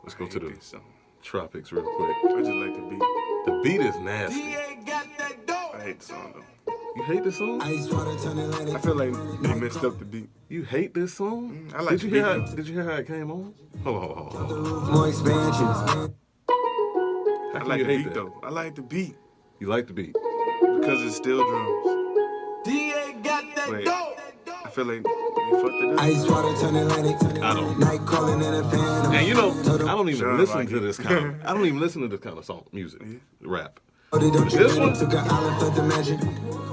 Let's go to the this song. tropics real quick. I just like the beat. The beat is nasty. I hate the song though. You hate this song? I feel like they messed up the beat. You hate this song? I like did the you hear beat. how, Did you hear how it came on? Hold on. More expansions. How I can like you the hate beat that? though. I like the beat You like the beat? because it's still drums. Wait, I feel like they fucked it up. Ice water turn Atlantic. I don't. Night calling in a phantom. And you know, I don't even Sean listen like to it. this kind of. I don't even listen to this kind of song, music, rap. This This one? took an island, felt the magic.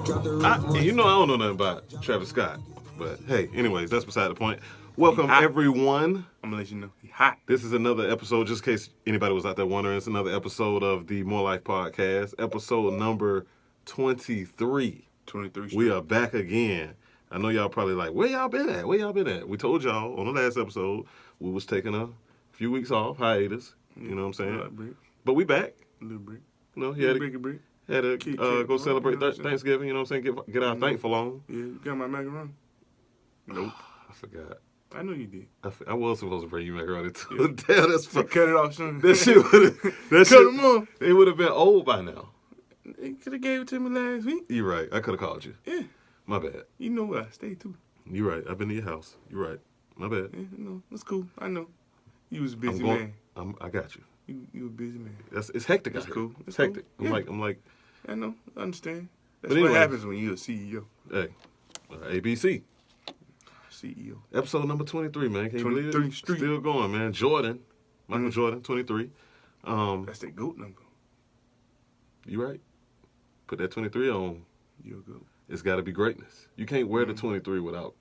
Dropped the roof, And you know, I don't know nothing about Travis Scott, but hey, anyways, that's beside the point. Welcome hot. everyone. I'm gonna let you know. He hot. This is another episode, just in case anybody was out there wondering. It's another episode of the MoreLife podcast, episode number 23. 23 We are back again. I know y'all probably like, where y'all been at? Where y'all been at? We told y'all on the last episode we was taking a few weeks off, hiatus. You know what I'm saying? But we back. A little break. You know, he had to Keep go celebrate you know what I'm saying? Thanksgiving. You know what I'm saying? Get our thankful on. Yeah, you got my macaroni? Nope. I forgot. I know you did. I was supposed to bring you macaroni too. Damn, that's So cut it off, son. That shit would have. Cut them off. It would have been old by now. They could have gave it to me last week. You're right. I could have called you. Yeah. My bad. You know where I stay too. You're right. I've been to your house. You're right. My bad. Yeah, no, it's cool. I know. You was a busy I'm man. I got you. You a busy man. It's hectic It's out cool. here. It's It's hectic. cool. I'm like, I know. I understand. That's But anyway. what happens when you're a CEO. hey, ABC. CEO. Episode number 23, man. Can you believe 23 it? Street. Still going, man. Jordan. Michael Jordan, 23. That's the GOAT number. You right. Put that 23 on. You're a GOAT. It's got to be greatness. You can't wear the 23 without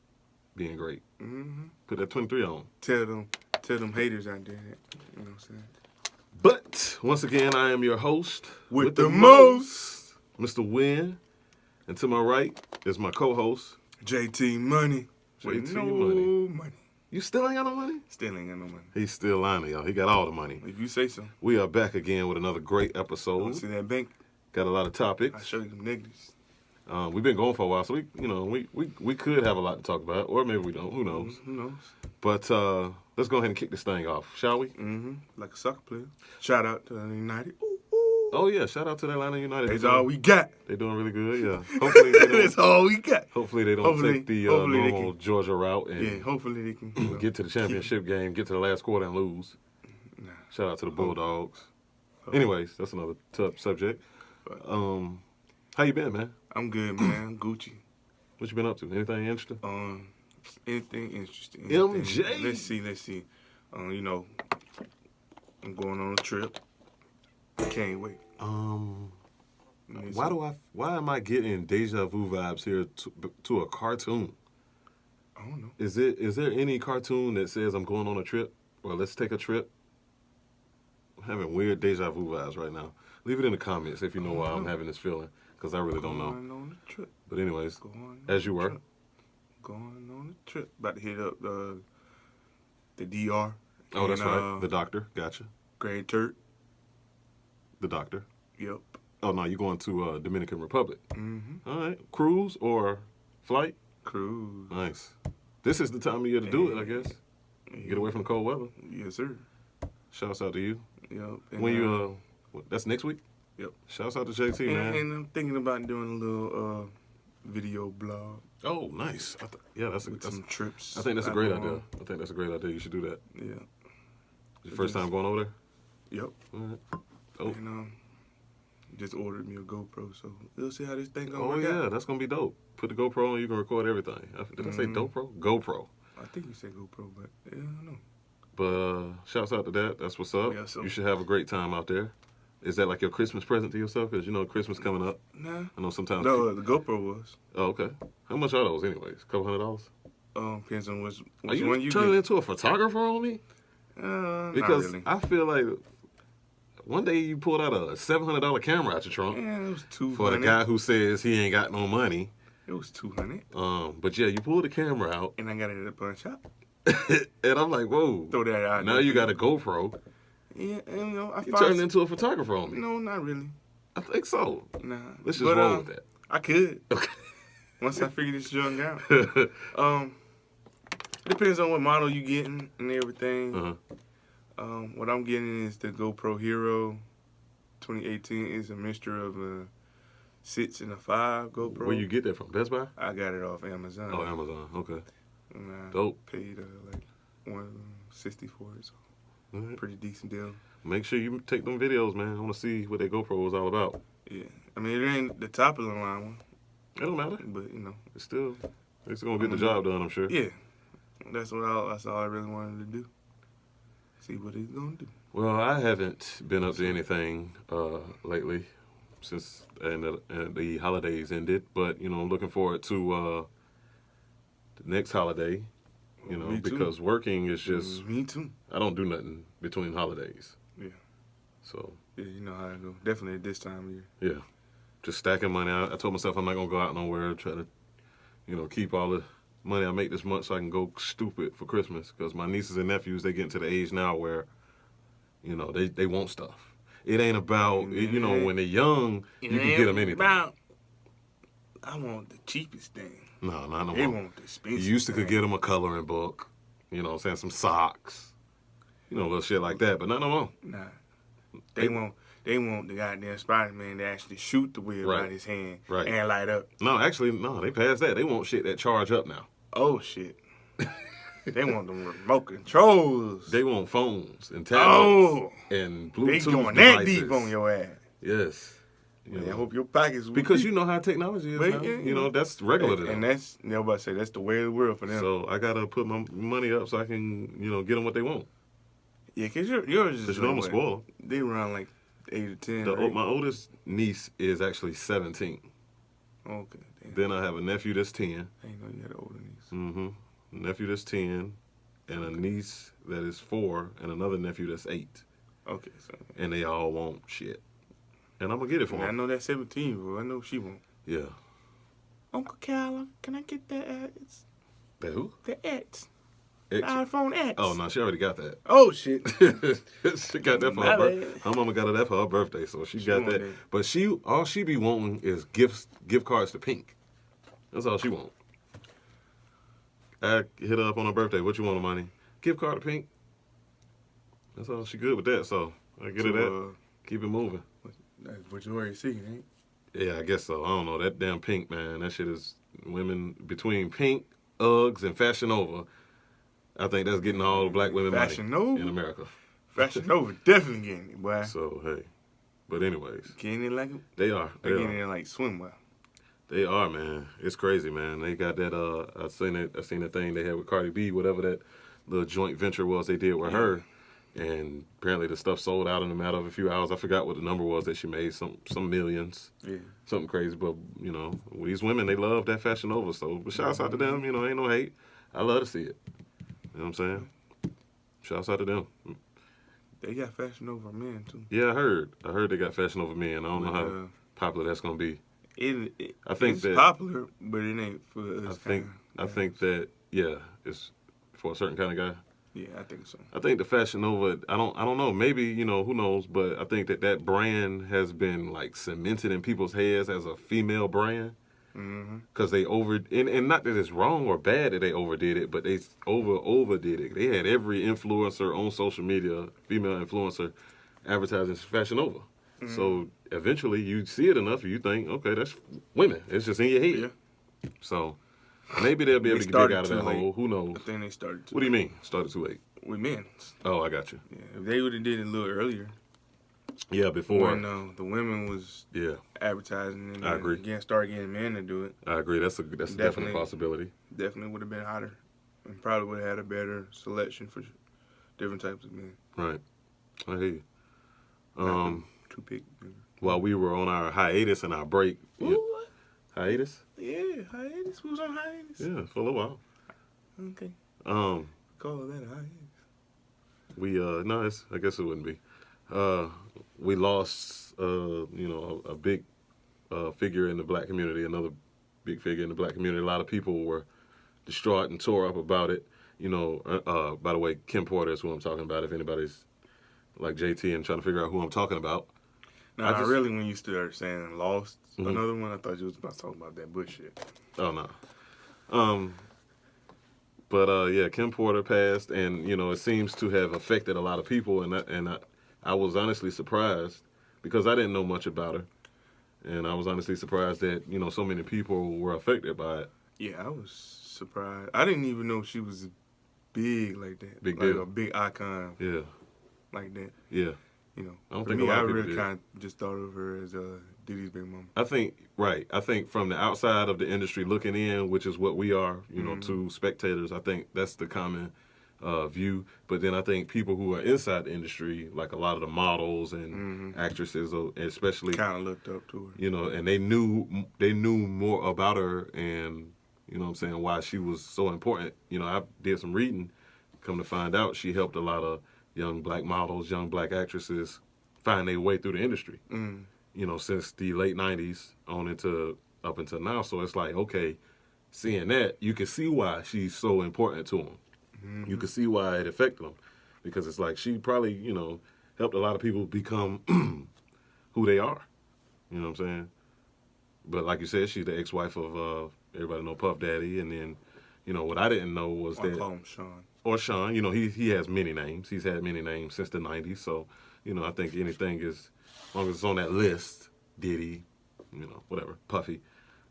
being great. Mm-hmm. Put that 23 on. Tell them haters out there that, you know what I'm saying? But once again, I am your host With the most. Mr. Win. And to my right is my co-host. JT Money. With JT no Money. money. You still ain't got no money? Still ain't got no money. He's still lying to y'all. He got all the money. If you say so. We are back again with another great Want episode. to see that bank? Got a lot of I'll topics. show you them negatives. We've been going for a while, so we could have a lot to talk about, or maybe we don't. Who knows? Who knows? But let's go ahead and kick this thing off, shall we? Mm-hmm. Like a soccer player. Shout out to United. Ooh, ooh. Oh yeah, shout out to the Atlanta United. That's all we got. They're doing really good. Yeah. Hopefully they That's don't. all we got. Hopefully they don't Hopefully- take the hopefully they normal can- Georgia route and Yeah, hopefully they can get to the championship game, get to the last quarter and lose. Nah. Shout out to the Bulldogs. Anyways, that's another tough subject. But- How you been, man? I'm good, man. I'm Gucci. What you been up to? Anything interesting? Anything interesting? MJ. Let's see. You know, I'm going on a trip. Can't wait. Why am I getting deja vu vibes here to a cartoon? I don't know. Is there any cartoon that says I'm going on a trip or let's take a trip? I'm having weird deja vu vibes right now. Leave it in the comments if you know why I'm having this feeling, because I really don't know. Going on a trip. But anyways, Going on as you a were. trip. Going on a trip. About to hit up the DR. Oh, that's and, right. The doctor. Gotcha. Grand Turk. The doctor. Yep. Oh, no, you're going to Dominican Republic. Mm-hmm. All right. Cruise or flight? Cruise. Nice. This is the time of year to do it, I guess. Get away from the cold weather. Yes, sir. Shouts out to you. Yep. And, When you, that's next week? Yep. Shouts out to JT, man. And I'm thinking about doing a little video blog Oh, nice. with some trips. I think that's a I great go idea. on. I think that's a great idea. You should do that. Yeah. Your first time going over there? Yep. All right. Oh, And just ordered me a GoPro, so we'll see how this thing goes. oh yeah, that's going to be dope. Put the GoPro on, you can record everything. Did I say GoPro? GoPro. I think you said GoPro, but yeah, I don't know. But shouts out to that. That's what's up. Yeah, so- You should have a great time out there. Is that like your Christmas present to yourself? Because you know Christmas coming up. Nah. I know sometimes. No, the GoPro was. Oh, okay. How much are those anyways? A couple $100? Depends on which Are you one you turning get. into a photographer on me? Because not really. I feel like one day you pulled out a $700 camera out your trunk Yeah, it was 200. for the guy who says he ain't got no money. It was 200, But yeah, you pulled the camera out, and I got it at a pawn shop. and I'm like, whoa. Throw that out. Now there. you got a GoPro. Yeah, and you know, I You found turned into a photographer on me. No, not really. I think so. Nah. Let's just But, roll with that. I could. Okay. Once I figure this junk out. Depends on what model you getting and everything. What I'm getting is the GoPro Hero 2018 is a mixture of a 6 and a 5 GoPro. Where you get that from? Best Buy? I got it off Amazon. Oh, Amazon. Okay. And I Dope. paid like $160 for it, so All right. pretty decent deal. Make sure you take them videos, man. I want to see what that GoPro was all about. Yeah, I mean it ain't the top of the line one, It don't matter. but you know, It's gonna get the job done, I'm sure. yeah, that's all I really wanted to do. See what he's gonna do. Well, I haven't been up to anything lately since the holidays ended, but you know, I'm looking forward to the next holiday. You know, Me too. because working is just Me too. I don't do nothing between holidays. Yeah. So Yeah, you know how I go. Definitely at this time of year. yeah, just stacking money. I told myself I'm not gonna go out nowhere. Try to, you know, keep all the money I make this month so I can go stupid for Christmas. Because my nieces and nephews, they get to the age now where, you know, they want stuff. It ain't about you know, when they're young, you can get them anything. I want the cheapest thing. No, not no They more. want the expensive. You used to thing. could get them a coloring book, you know, what I'm saying, some socks, you know, little shit like that. But not no more. Nah. They want the goddamn Spider-Man to actually shoot the web Right. out his hand Right. and light up. No, actually, no, they passed that. They want shit that charge up now. Oh shit. They want them remote controls. They want phones and tablets and Bluetooth They going devices. that deep on your ass. Yes. You Man, I know. hope your pockets will Because be. you know how technology is But, now. yeah, You know, that's regular to them. And that's, you know, about to say, that's the way of the world for them. So I got to put my money up so I can, you know, get them what they want. Yeah, because yours is Because you know I'm like a spoiler. They around like 8 or 10. right? My oldest niece is actually 17. Okay. Damn. Then I have a nephew that's 10. I didn't know you had an older niece. Mm-hmm. A nephew that's 10, and a niece that is 4, and another nephew that's 8. Okay, so. And they all want shit. And I'm going to get it for I them. know that 17, bro. I know she won't. Yeah. Uncle Cal, can I get the That who? the X? X? The iPhone X. Oh, no, she already got that. Oh, shit. She got that for My her birthday. bad. Her mama got her that for her birthday, so she got want that. that. But all she be wanting is gift cards to Pink. That's all she want. I hit her up on her birthday. What you want, money? Gift card to Pink. That's all. She good with that, so I get her that. Keep it moving. That's what you already seen, ain't? Yeah, I guess so. I don't know. That damn Pink, man. That shit is women between Pink, Uggs, and Fashion Nova. I think that's getting all the black women Fashion money Nova? in America. Fashion Nova definitely getting it, boy. So hey, but anyways, Getting it like they are. They they're getting are. it like swimwear. They are, man. It's crazy, man. They got that. I seen it. I seen the thing they had with Cardi B, whatever that little joint venture was they did with her, and apparently the stuff sold out in a matter of a few hours. I forgot what the number was that she made. Some millions. Yeah. Something crazy, but you know, these women, they love that Fashion Nova. So, but shouts out to them. You know, ain't no hate. I love to see it. You know what I'm saying? Shouts out to them. They got Fashion Nova men too. Yeah, I heard they got Fashion Nova men. I don't know how popular that's gonna be. I think it's that- popular, but it ain't for us. I think that it's for a certain kind of guy. Yeah, I think so. I think the Fashion Nova, I don't know, maybe, you know, who knows, but I think that brand has been like cemented in people's heads as a female brand. Mm-hmm. Because they and not that it's wrong or bad that they overdid it, but they overdid it. They had every influencer on social media, female influencer, advertising Fashion Nova. Mm-hmm. So eventually you see it enough, you think, okay, that's women. It's just in your head. Yeah. So maybe they'll be able to get started out of that too late. hole. Who knows? I think they started too What do you mean? Started too late. with men. Oh, I got you. Yeah, if they would have did it a little earlier, Yeah, before. when the women was Yeah, advertising and I agree. again start getting men to do it, I agree. That's a definite Definitely. possibility. definitely would have been hotter and probably would have had a better selection for different types of men. Right. I hear you. To pick. While we were on our hiatus and our break. What? Hiatus? Yeah, hiatus. We was on hiatus. Yeah, for a little while. Okay. Um, Call that a hiatus. we no, I guess it wouldn't be. We lost a big figure in the black community, another big figure in the black community. A lot of people were distraught and tore up about it. You know, by the way, Kim Porter is who I'm talking about. If anybody's like JT and trying to figure out who I'm talking about. Now, I just- really, when you started saying lost Mhm. another one, I thought you was about to talk about that bullshit. Oh no. But yeah, Kim Porter passed, and it seems to have affected a lot of people, I was honestly surprised because I didn't know much about her, and I was honestly surprised that so many people were affected by it. Yeah, I was surprised. I didn't even know she was big like that. Big like deal. a big icon Yeah, like that. yeah. You know, I don't for think me, a lot I of people really did. kind of just thought of her as Diddy's big mama. I think from the outside of the industry looking in, which is what we are, Mm-hmm. to spectators, I think that's the common view. But then I think people who are inside the industry, like a lot of the models and actresses, especially, Kind of looked up to her. and they knew more about her, and what I'm saying, why she was so important. I did some reading. Come to find out, she helped a lot of young black models, young black actresses find their way through the industry. Mm. Since the late '90s on up until now. So it's like, okay, seeing that, you can see why she's so important to them. Mm-hmm. You can see why it affected them, because it's like she probably helped a lot of people become who they are. You know what I'm saying? But like you said, she's the ex-wife of everybody know Puff Daddy, and then what I didn't know was I that, call him Sean. or Sean. He has many names. He's had many names since the '90s. So I think anything is, as long as it's on that list, Diddy, whatever, Puffy.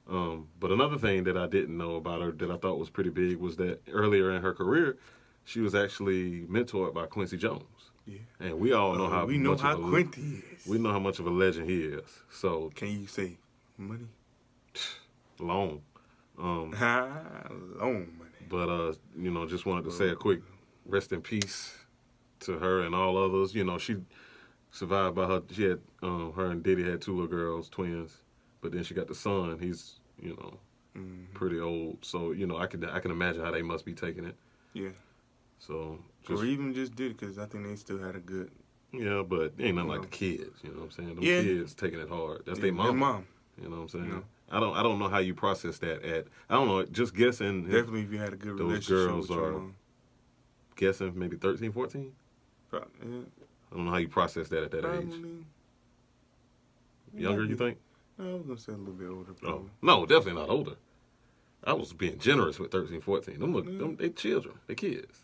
But another thing that I didn't know about her that I thought was pretty big was that earlier in her career, she was actually mentored by Quincy Jones. Yeah. And we all know how we know much how of a Quincy is. we know how much of a legend he is. So Can you say money? long. Loan money. But just wanted to say a quick rest in peace to her and all others. She survived by her. She had her and Diddy had 2 little girls, twins. But then she got the son. He's pretty old. So I can imagine how they must be taking it. Yeah. So Or even just did it because I think they still had a good. yeah, but it ain't nothing like the kids. You know what I'm saying? Them Yeah. kids taking it hard. That's Their their mom. mom. You know what I'm saying? Yeah. I don't know how you process that. I don't know. Just guessing. Definitely if you had a good Those relationship girls with your are- mom. Guessing maybe 13, 14. Probably, yeah. I don't know how you process that at that age. Probably. Younger, you think? No, I was going to say a little bit older, Oh, probably. no, definitely not older. I was being generous with 13, 14. Them they children, they kids.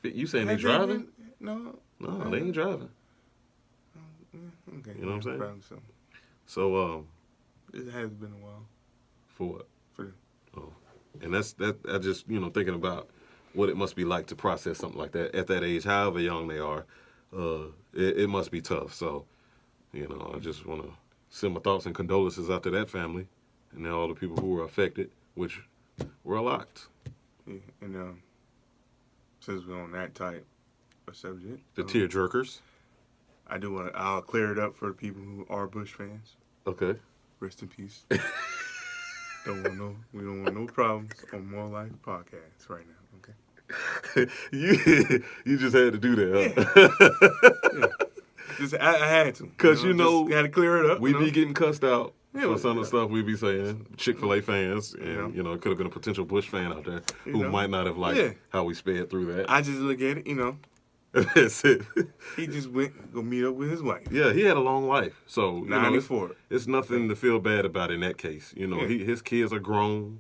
You saying they Has it driving? been- No. No, they ain't driving. Okay. You know what I'm saying? Probably so. So, It has been a while. for what? For them. Oh, and that's I just thinking about what it must be like to process something like that at that age, however young they are. It must be tough. So, I just want to send my thoughts and condolences out to that family and all the people who were affected, which were a lot. Yeah. And since we're on that type of subject, The tearjerkers. I do want to. I'll clear it up for the people who are Bush fans. Okay. Rest in peace. We don't want no problems on MoreLife podcast right now. Okay. you just had to do that, huh? Yeah. Just I had to. 'Cause just had to clear it up. We be getting cussed out Yeah, for well, some of the yeah. stuff we be saying. Chick-fil-A fans, and Yeah. it could have been a potential Bush fan out there who know. might not have liked Yeah. how we sped through that. I just look at it. That's it. He just went go meet up with his wife. Yeah, he had a long life, so it's, 94. it's nothing to feel bad about in that case. Yeah. His kids are grown.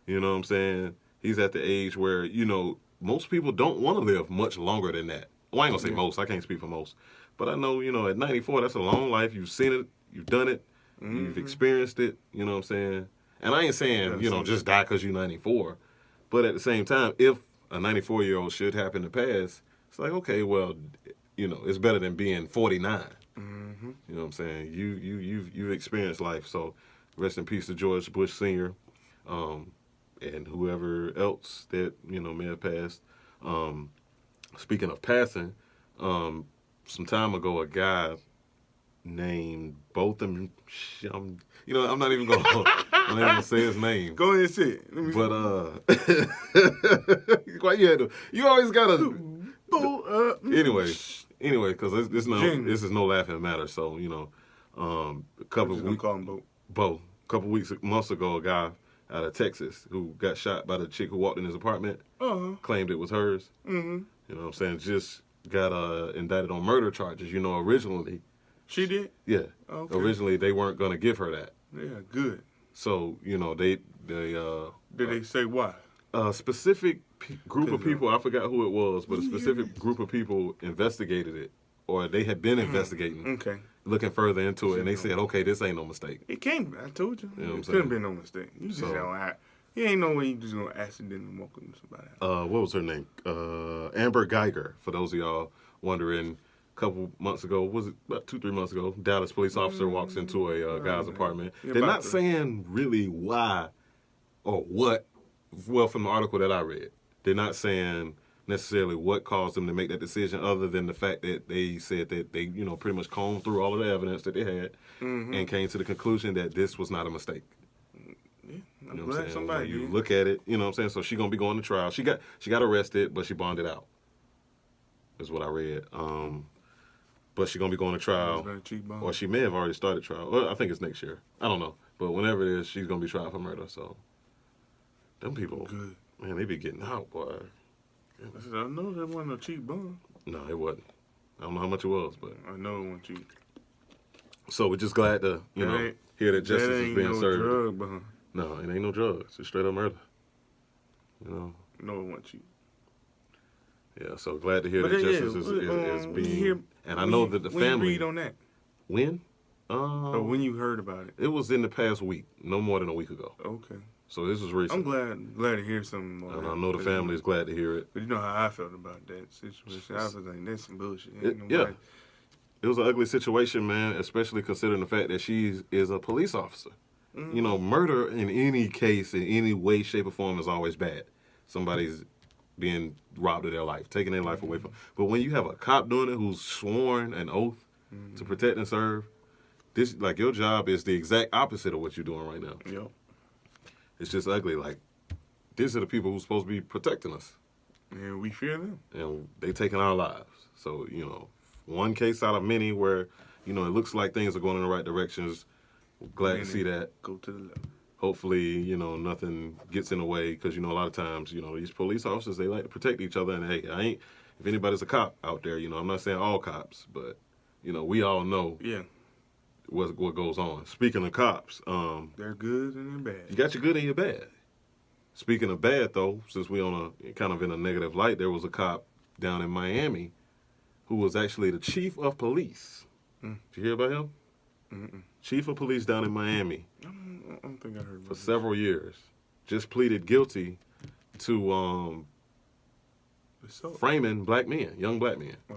You know what I'm saying? He's at the age where most people don't want to live much longer than that. Well, I ain't gonna say most. I can't speak for most, but I know at 94, that's a long life. You've seen it, you've done it, you've experienced it. You know what I'm saying? And I ain't saying Yeah, just die because you're 94, but at the same time, if a 94-year-old should happen to pass, it's like, okay, well, it's better than being 49. Mm-hmm. You know what I'm saying? You've experienced life. So rest in peace to George Bush Sr. And whoever else that may have passed. Speaking of passing, some time ago, a guy named Botham. I'm not even gonna say his name. Go ahead and say it. Let me Why you always gotta. Anyway. Anyway, because this is no laughing matter. So a couple of weeks, call him months ago, a guy out of Texas who got shot by the chick who walked in his apartment, claimed it was hers. Mm-hmm. You know what I'm saying? Just got indicted on murder charges. Originally, She did? yeah. Okay. Originally, they weren't gonna give her that. Yeah, good. So they Did they say why? specific group of people, I forgot who it was, but a specific group of people investigated it, or they had been investigating, Okay. looking further into it, and they said, okay, this ain't no mistake. It can't be. I told you. You know what I'm It couldn't saying? be no mistake. You just So- don't have. You ain't no way you just gonna accidentally walk into somebody. What was her name? Amber Geiger, for those of y'all wondering. A couple months ago, was it about 2-3 months ago, Dallas police officer walks into a guy's apartment. Yeah, They're about not to. saying really why or what. Well, from the article that I read, they're not saying necessarily what caused them to make that decision, other than the fact that they said that they, pretty much combed through all of the evidence that they had and came to the conclusion that this was not a mistake. Yeah, You I'm know what glad I'm saying? somebody When you did. look at it, you know what I'm saying? So she gonna be going to trial. She got arrested, but she bonded out. Is what I read. But she gonna be going to trial, Better cheekbone. or she may have already started trial. Well, I think it's next year. I don't know, but whenever it is, she's gonna be tried for murder. So, them people, Good. man, they be getting out, boy. I said, I know that wasn't no cheekbone. No, it wasn't. I don't know how much it was, but I know it wasn't cheap. so we're just glad to hear that justice is ain't being no served. drug behind. No, it ain't no drugs. It's straight up murder. You know. No, it wasn't cheap. Yeah, so glad to hear But that yeah, justice is when you being. hear- And I when know you- that the when family. you read on that, When? or when you heard about it. It was in the past week, no more than a week ago. Okay. So this was recent. I'm glad to hear something more. And I know the family is glad to hear it. But you know how I felt about that situation. I was like, that's some bullshit. Ain't Yeah. nobody- It was an ugly situation, man, especially considering the fact that she is a police officer. You know, murder in any case, in any way, shape, or form is always bad. Somebody's being robbed of their life, taking their life away from. But when you have a cop doing it who's sworn an oath to protect and serve, this, like, your job is the exact opposite of what you're doing right now. Yep. It's just ugly. Like, these are the people who's supposed to be protecting us, And we fear them. and they taking our lives. So, one case out of many where, it looks like things are going in the right directions. Glad to see that. Go to the left. Hopefully, nothing gets in the way, because, a lot of times, these police officers, they like to protect each other. And hey, if anybody's a cop out there, I'm not saying all cops, but, we all know Yeah. what goes on. Speaking of cops, They're good and they're you bad. got your good and your bad. Speaking of bad, though, since we on a kind of in a negative light, there was a cop down in Miami who was actually the chief of police. Did you hear about him? Mm-mm. Chief of police down in Miami I don't think I heard about for that. several years. Just pleaded guilty to So, framing black men, young black men. Oh.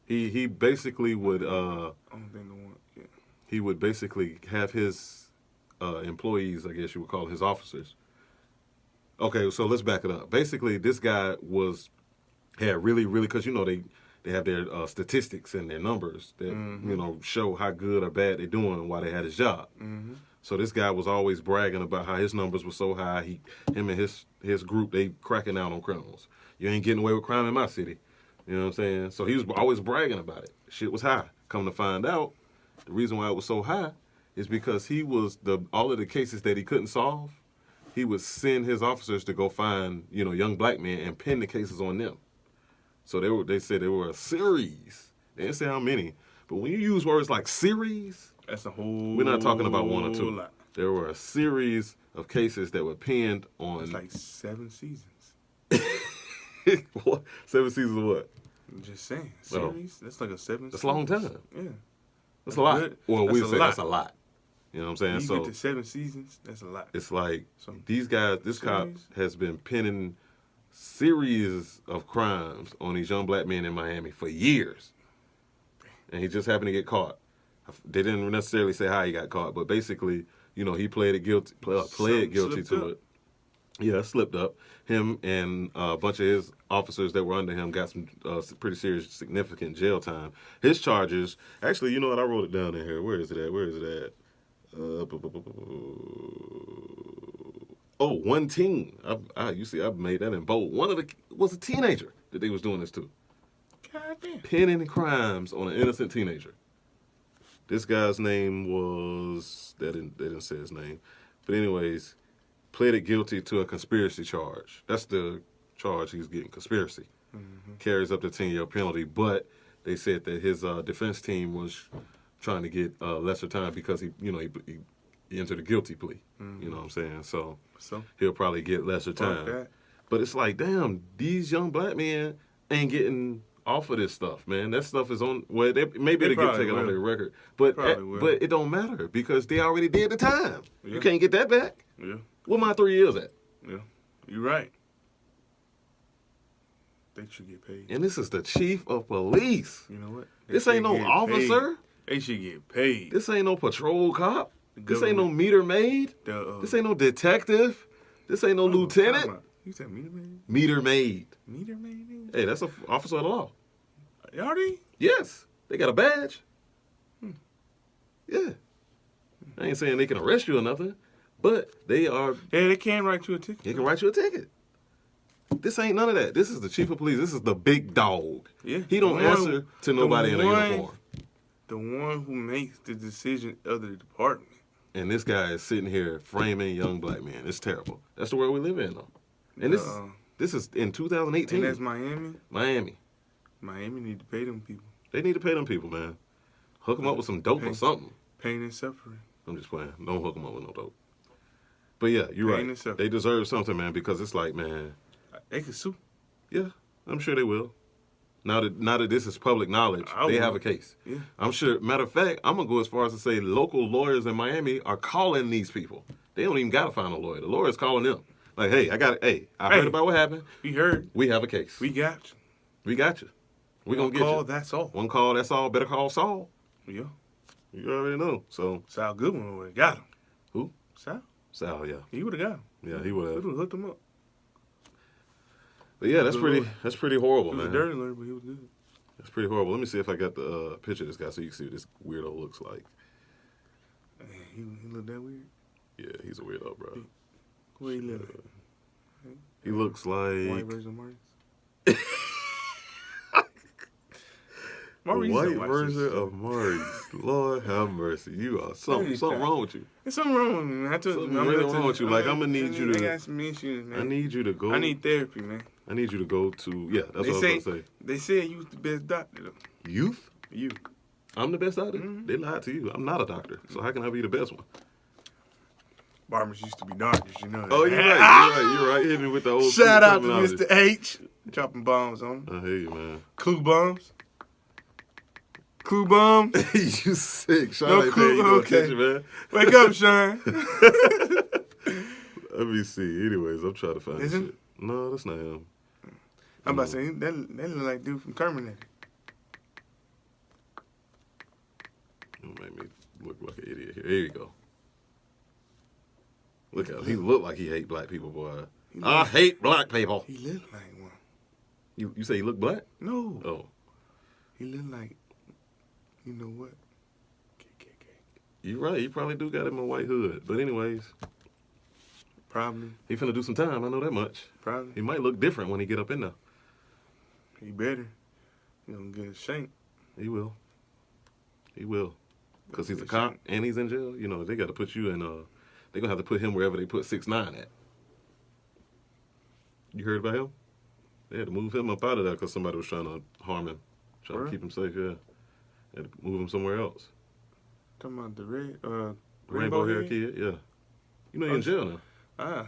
He basically would I don't think the one. Yeah. he would basically have his employees, I guess you would call it, his officers. Okay, so let's back it up. Basically, this guy had really, because they have their statistics and their numbers that show how good or bad they're doing while they had his job. Mm-hmm. So this guy was always bragging about how his numbers were so high. Him and his group, they cracking out on criminals. You ain't getting away with crime in my city. You know what I'm saying? So he was always bragging about it. Shit was high. Come to find out, the reason why it was so high is because he was all of the cases that he couldn't solve, he would send his officers to go find, young black men and pin the cases on them. So they said they were a series. They didn't say how many. But when you use words like series, That's a whole. we're not talking about one or two. Lot. There were a series of cases that were pinned on. It's like 7 seasons. What? 7 seasons of what? I'm just saying. Oh. Series? That's like a 7. That's a long series. time. Yeah. That's a lot. good. Well, we That's a say lot. that's a lot. You know what I'm saying? When you So get to 7 seasons, that's a lot. it's like So, these guys, this cop series? has been pinning series of crimes on these young black men in Miami for years. And he just happened to get caught. They didn't necessarily say how he got caught, but basically, he pled guilty Slipped to up. it. Yeah, slipped up. Him and a bunch of his officers that were under him got some pretty serious, significant jail time. His charges, actually, you know what? I wrote it down in here. Where is it at? One teen. You see, I've made that in bold. One of the was a teenager that they was doing this to. God damn. Pinning crimes on an innocent teenager. This guy's name was they didn't say his name, but anyways, pleaded guilty to a conspiracy charge. That's the charge he's getting, conspiracy. Mm-hmm. Carries up to 10-year penalty, but they said that his defense team was trying to get lesser time because he entered a guilty plea. Mm-hmm. You know what I'm saying? So So, he'll probably get lesser fuck time. that. But it's like, damn, these young black men ain't getting off of this stuff, man. That stuff is on. Well, maybe They they get probably taken off will. their record, but Probably will. but it don't matter because they already did the time. Yeah. You can't get that back. Yeah. Where my 3 years at? Yeah. You're right. They should get paid. And this is the chief of police. You know what? They This ain't should no get officer. paid. They should get paid. This ain't no patrol cop. The This ain't no meter maid. This ain't no detective. This ain't no lieutenant. You said meter maid? Meter maid. Meter maid? Hey, that's an officer of the law. Are they? Yes. They got a badge. Yeah. I ain't saying they can arrest you or nothing, but they are. Yeah, they can write you a ticket. They can write you a ticket. This ain't none of that. This is the chief of police. This is the big dog. Yeah. He don't answer to nobody in a uniform. The one who makes the decision of the department. And this guy is sitting here framing young black men. It's terrible. That's the world we live in, though. And this is in 2018. And that's Miami. Miami need to pay them people. They need to pay them people, man. Hook them up with some dope or something. Pain and suffering. I'm just playing. Don't hook them up with no dope. But yeah, you're Pain and right. suffering. They deserve something, man, because it's like, man. They can sue. Yeah, I'm sure they will. Now that this is public knowledge, they have a case. Yeah. I'm sure. Matter of fact, I'm gonna go as far as to say local lawyers in Miami are calling these people. They don't even gotta find a lawyer. The lawyer's calling them. Like, hey, I heard about what happened. We heard. We have a case. We got you. We got you. We gonna get call, you. that's all. One call, that's all. Better call Saul. Yeah. You already know. So Sal Goodwin would have got him. who? Sal, yeah. he would have got him. Yeah, he would have. Would have hooked him up. But yeah, that's pretty horrible, It was man. a dirty alert, but he was good. That's pretty horrible. Let me see if I got the picture of this guy so you can see what this weirdo looks like. Man, he looked that weird. Yeah, he's a weirdo, bro. Where he live? He looks like White version of Maurice. Maurice white don't watch this version shit. of Maurice. Lord have mercy. You are something wrong with you. There's something wrong with me, man. I told Something you, really wrong with you. Like, I'm gonna need you I to. got some issues, man. I need you to go. I need therapy, man. I need you to go to. Yeah, that's what I was gonna say. They said you was the best doctor, though. Youth? You. I'm the best doctor. Mhm. They lied to you. I'm not a doctor, so how can I be the best one? Barbers used to be doctors, you know that. Oh, you're right. Hit me with the old. Shout out to terminology. Mr. H. Dropping bombs on him. I hear you, man. Clue bombs. Clue bombs. You sick, Sean. No ain't clue, paying you no okay. attention, man. Wake up, Sean. Let me see. Anyways, I'm trying to find Is this him? shit. No, that's not him. I'm about to say, that look like dude from Terminator. Don't make me look like an idiot here. There you go. Look at him. He look like he hate black people, boy. I hate black people. He looked like one. You say he look black? No. Oh. He looked like, you know what? KKK. You're right. He probably do got him a white hood. But anyways, Probably. he finna do some time. I know that much. Probably. He might look different when he get up in there. He better. He gonna get a shank. He will. He will. Because he's a cop and he's in jail. You know, they got to put you in, they going to have to put him wherever they put 6ix9ine at. You heard about him? They had to move him up out of there because somebody was trying to harm him. Trying to keep him safe, yeah. They had to move him somewhere else. Talking about the Rainbow hair kid, yeah. You know he's in jail now. Ah.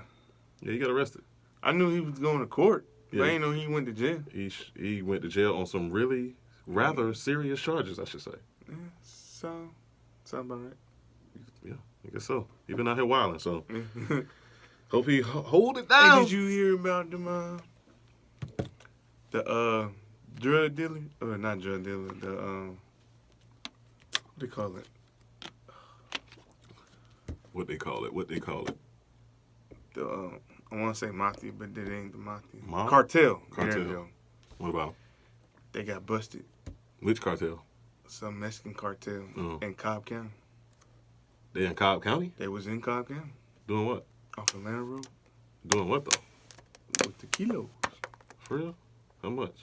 Yeah, he got arrested. I knew he was going to court, but Yeah. I didn't know he went to jail. He went to jail on some really rather serious charges, I should say. Yeah, sound about right. Yeah, I guess so. He been out here wilding, so Hey, hope he hold it down. did you hear about them, the drug dealer? Or not drug dealer, the, what they call it? What they call it? The, I want to say mafia, but that ain't the mafia. Mob? Cartel. Cartel. There you go. What about? They got busted. Which cartel? Some Mexican cartel Oh. in Cobb County. They in Cobb County? They was in Cobb County Doing what? off Atlanta Road Doing what, though? with the kilos. For real? How much?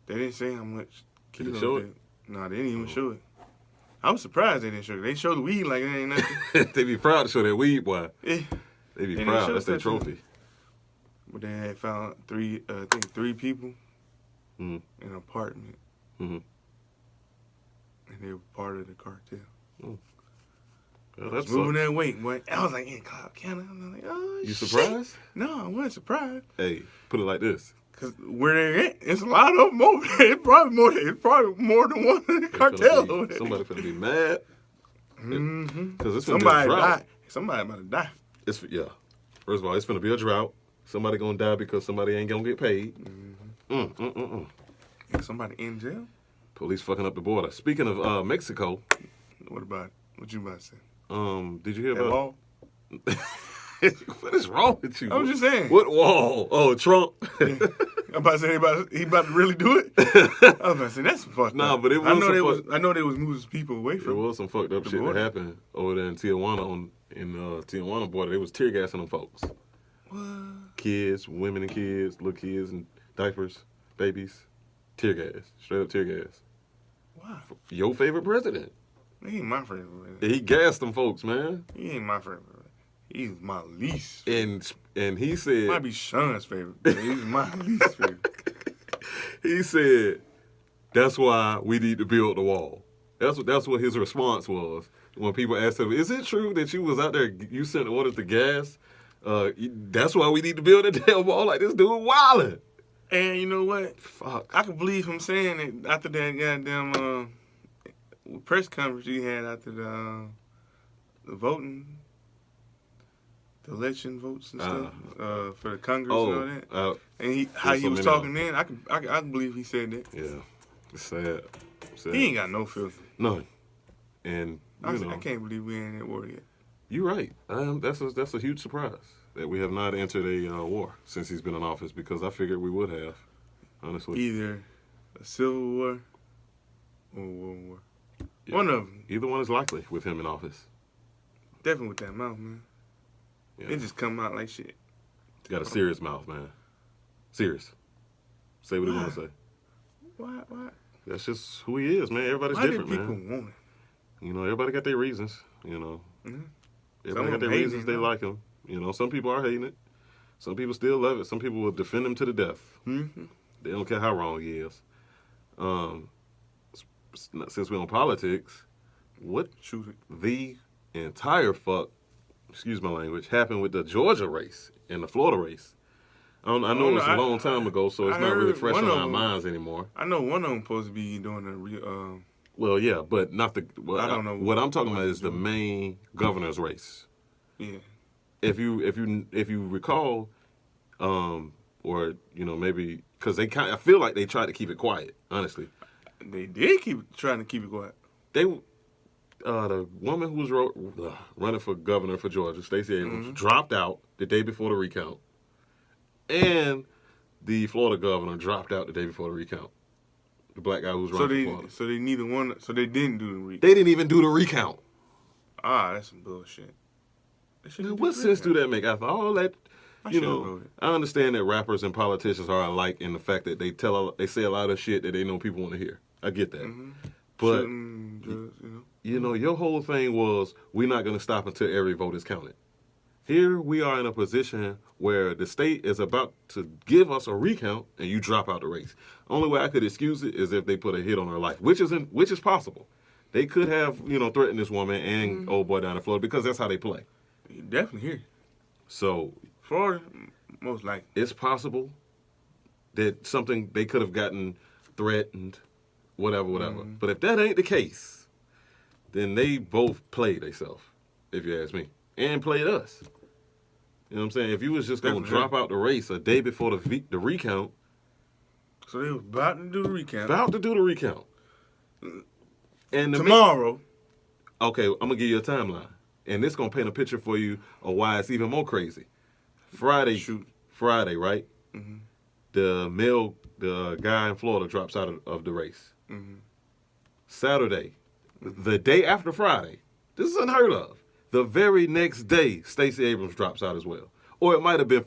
They didn't say how much Did they kilos. show it? No, they didn't even Oh. show it. I was surprised they didn't show it. They showed the weed like it ain't nothing. They be proud to show that weed, boy. Yeah. They be And they proud. showed That's their that to trophy. But they had found three people Mhm. in an apartment. Mhm. And they were part of the cartel. Well, I was that's moving that weight, boy. I was like, in Cobb County. I'm like, oh, You shit. surprised? No, I wasn't surprised. Hey, put it like this. Because where they at, it's a lot of them over there. It's probably more than one cartel over there. Somebody finna be mad. Mm-hmm. Because it's finna be a drought. Die. Somebody about to die. Yeah. First of all, it's finna be a drought. Somebody gonna die because somebody ain't gonna get paid. Yeah, somebody in jail? Police fucking up the border. Speaking of Mexico, What about it? What you about to say? did you hear That about wall? what is wrong with you? I was just saying. What wall? Oh, Trump. Yeah. I'm about to say he about to really do it. I was about to say that's some fucked Nah, up. but it was I know they was moving people away There from. was some fucked up the shit that border. happened over there in Tijuana Tijuana border. They was tear gassing them folks. What? Kids, women and kids, little kids and diapers, babies. Tear gas. Straight up tear gas. Why? Your favorite president. He ain't my favorite. He gassed them folks, man. He ain't my favorite. He's my least. And he said Might be Sean's favorite, but he's my least favorite. he said that's why we need to build the wall. That's what his response was when people asked him, "Is it true that you was out there? You sent orders to gas? That's why we need to build a damn wall." Like this dude wildin'. And you know what? Fuck. I could believe him saying it after that goddamn press conference he had after the voting, the election votes and stuff for the Congress and all that. And how he was talking then, I can believe he said that. Yeah, it's sad. He ain't got no filter. None. And I can't believe we ain't at war yet. You're right. That's a huge surprise that we have not entered a war since he's been in office, because I figured we would have, honestly. Either a civil war or a world war. Yeah. One of them. Either one is likely with him in office. Definitely with that mouth, man. Yeah. It just come out like shit. Got a serious mouth, man. Serious. Say what he want to say. Why? That's just who he is, man. Everybody's Why different, did people man. want it? You know, everybody got their reasons. You know, Mhm. everybody got their hate reasons it, they though. like him. You know, some people are hating it. Some people still love it. Some people will defend him to the death. Mm-hmm. They don't care how wrong he is. Since we're on politics, what Shoot it. the entire excuse my language, happened with the Georgia race and the Florida race? I know it was a long time ago, so it's I not really heard fresh one on of our them- minds anymore. I know one of them supposed to be doing a Well, yeah, but not the. Well, I don't know What I'm talking what about is the he's doing. main governor's race. yeah. If you recall, or maybe because I feel like they tried to keep it quiet. Honestly, They did keep trying to keep it quiet. they the woman who was running for governor for Georgia, Stacey Abrams, dropped out the day before the recount, and the Florida governor dropped out the day before the recount. The black guy who was running for Florida. So they neither one. So they didn't do the recount. They didn't even do the recount. That's some bullshit. They should've did What the sense do recount. that make? After all that, I you should've know, voted. I understand that rappers and politicians are alike in the fact that they say a lot of shit that they know people want to hear. I get that. But Shooting, drugs, your whole thing was we're not going to stop until every vote is counted. Here we are in a position where the state is about to give us a recount and you drop out the race. Only way I could excuse it is if they put a hit on her life, which is possible. They could have, threatened this woman and old boy down in Florida because that's how they play. Definitely here. So Florida, most likely. it's possible that something they could have gotten threatened, whatever. But if that ain't the case, then they both played themselves, if you ask me, and played us. You know what I'm saying? If you was just going to Definitely. drop out the race a day before the recount, So they was about to do the recount. about to do the recount. And Tomorrow. okay, I'm going to give you a timeline. And this going to paint a picture for you of why it's even more crazy. Friday, right? Mhm. The guy in Florida drops out of the race. Mhm. Saturday, the day after Friday, this is unheard of. The very next day, Stacey Abrams drops out as well. Or it might have been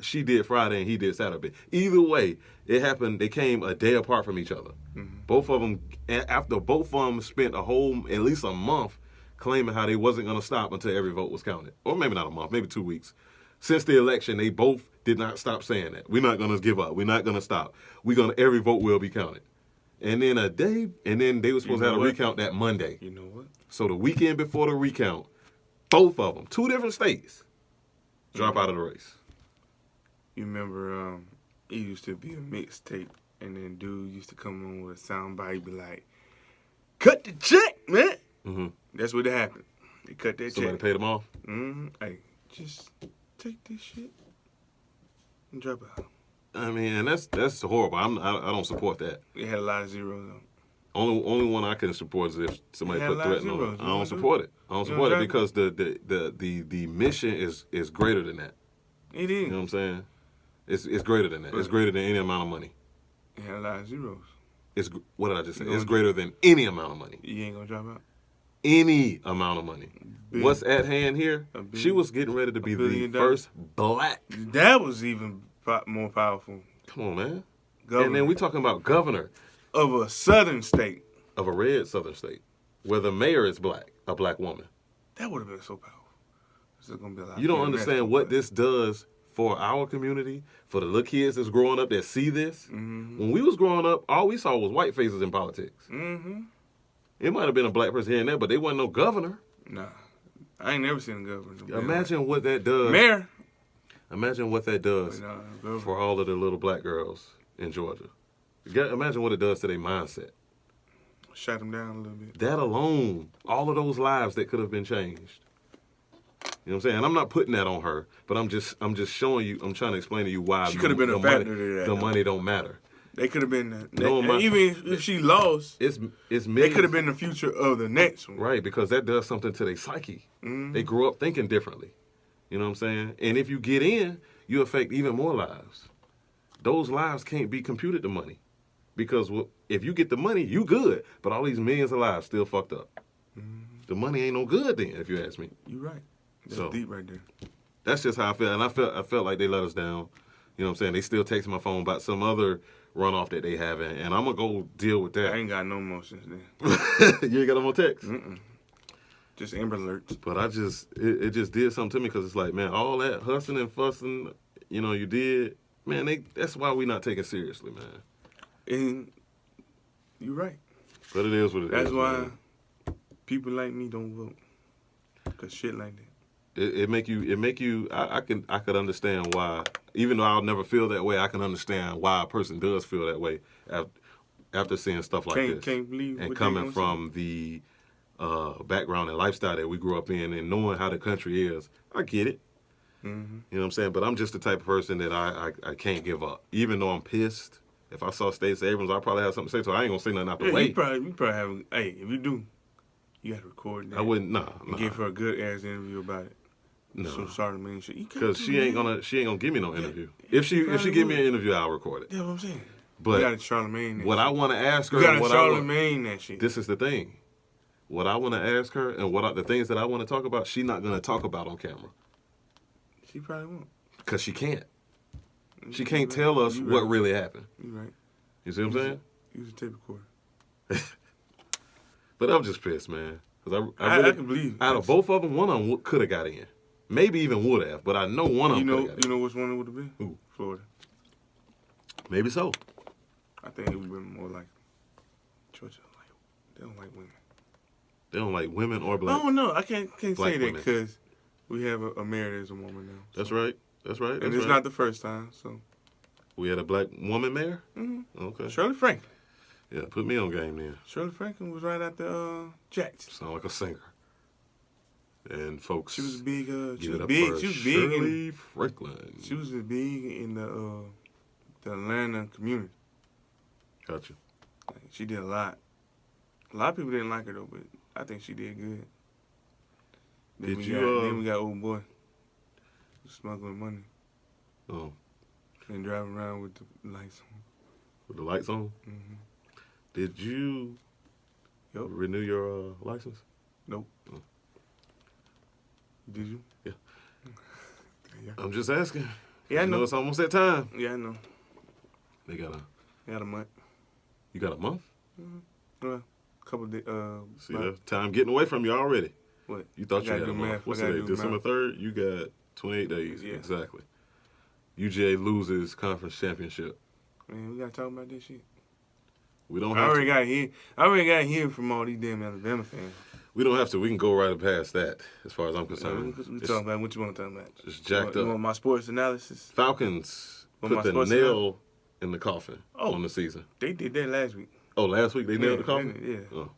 she did Friday and he did Saturday. Either way, it happened. They came a day apart from each other. Both of them, after both of them spent at least a month claiming how they wasn't going to stop until every vote was counted. Or maybe not a month, maybe 2 weeks. Since the election, they both did not stop saying that. We're not going to give up. We're not going to stop. Every vote will be counted. And then they were supposed to have a recount that Monday. You know what? So the weekend before the recount, Both of them, 2 different states, drop out of the race. You remember, it used to be a mixtape, and then dude used to come on with a soundbite, be like, "Cut the check, man." Mm-hmm. That's what happened. They cut that Somebody check. paid them off. Mm-hmm. Hey, just take this shit and drop out. I mean, and that's horrible. I don't support that. It had a lot of zeros on. Only one I can support is if somebody Yeah, put a lot of threat on zeros. it. You I don't wanna do support it? it. I don't You support wanna it because the mission is greater than that. It You is. know what I'm saying? It's greater than that. It's greater than any amount of money. It had a lot of zeros. What did I just say? You It's gonna- greater than any amount of money. You ain't gonna drop out. Any amount of money. Billion. What's at hand here? A billion. She was getting ready to be $1 the billion. first black. That was even more powerful. Come on, man. Governor And then we talking about governor of a southern state. of a red southern state where the mayor is black, a black woman. That would have been so powerful. This is gonna be a lot. You don't of understand what this does for our community, for the little kids that's growing up that see this. Mm-hmm. When we was growing up, all we saw was white faces in politics. Mm-hmm. It might have been a black person here and there, but they wasn't no governor. Nah, I ain't never seen a governor. Imagine what that does. Mayor. Imagine what that does But, governor. for all of the little black girls in Georgia. Imagine what it does to their mindset. Shut him down a little bit. That alone, all of those lives that could have been changed. You know what I'm saying? And I'm not putting that on her, but I'm just showing you. I'm trying to explain to you why She could have been a factor to that. The money don't matter. They could have been. No, even if she lost, It's they millions. could have been the future of the next one. Right, because that does something to their psyche. Mhm. They grew up thinking differently. You know what I'm saying? And if you get in, you affect even more lives. Those lives can't be computed to money. Because if you get the money, you good. But all these millions of lives still fucked up. The money ain't no good then, if you ask me. You right. That's So- deep right there. That's just how I feel. And I felt like they let us down. You know what I'm saying? They still text my phone about some other runoff that they having. And I'm going to go deal with I that. ain't got no more since then. You ain't got no more text? Mm-mm. Just Amber Alerts. But it just did something to me because it's like, man, all that hussing and fussing, you did, man, that's why we not taking seriously, man. And you're right. But it is what it is. That's why man. people like me don't vote. Cause shit like that. It make you. I could understand why, even though I'll never feel that way. I can understand why a person does feel that way after seeing stuff like this Can't believe and what they coming gonna from the background and lifestyle that we grew up in and knowing how the country is. I get it. say. Mm-hmm. You know what I'm saying? But I'm just the type of person that I can't give up. Even though I'm pissed, if I saw Stacey Abrams, I'd probably have something to say to her. I ain't going to say nothing out the Yeah, way. you probably have. Hey, if you do, you got to record that. I wouldn't, And give her a good ass interview about it. No. So sorry, man. Shit. You can't Because do she ain't that. gonna give me no interview. Yeah, If she probably give me an would. interview, I'll record it. That's what I'm saying. But you got to Charlemagne that what shit. I want to ask her, You got and to what Charlemagne that shit. this is the thing. What I want to ask her and the things that I want to talk about, she's not gonna talk about on camera She probably won't. because she can't. She can't tell us You what right. really happened. You right. You see what I'm saying? Use a tape recorder. But I'm just pissed, man. Because I I really, can believe it. out of both of them, one of them could have got in. Maybe even would have, but I know one of them could have got You know which one it would have been? Who? Florida. in. Maybe so. I think it would have been more like Georgia. Like they don't like women. They don't like women or I black. don't know. I can't Black say that women. because we have a mayor that's a woman now. That's right. That's right. And That's it's right. not the first time. So We had a black woman mayor? mm-hmm. Okay. Shirley Franklin. Yeah, put me on game then. Shirley Franklin was right after Jackson. Sound like a singer. And folks, She was big. She give was it up big. for She was big. In, Shirley Franklin. she was big in the Atlanta community. Gotcha. Like, she did a lot. A lot of people didn't like her though, but I think she did good. Then Did we you, got, then we got old boy smuggling money Oh, and driving around with the lights on. with the lights on? Mm-hmm. Did you Yup. renew your license? Nope. Oh. Did you? Yeah. Yeah. I'm just asking. Yeah, I You know. it's almost that time. Yeah, I know. They got a. I got a month. You got a month? Well, couple of days. See that time getting away from you already. What? You thought I you gotta had a do month. math. What's I gotta today? do December math. 3rd. You got 28 days. Yeah. Exactly. UGA loses conference championship. Man, we gotta talk about this shit. We don't I have already to. got here. I already got here from all these damn Alabama fans. We don't have to. We can go right past that, as far as I'm We concerned. talking about what you want to talk about. It's jacked You up. want my sports analysis? Falcons Want my put the sports nail in the coffin Oh. on the season. They did that last week. Oh, last week they nailed the Yeah, coffin? yeah. Oh,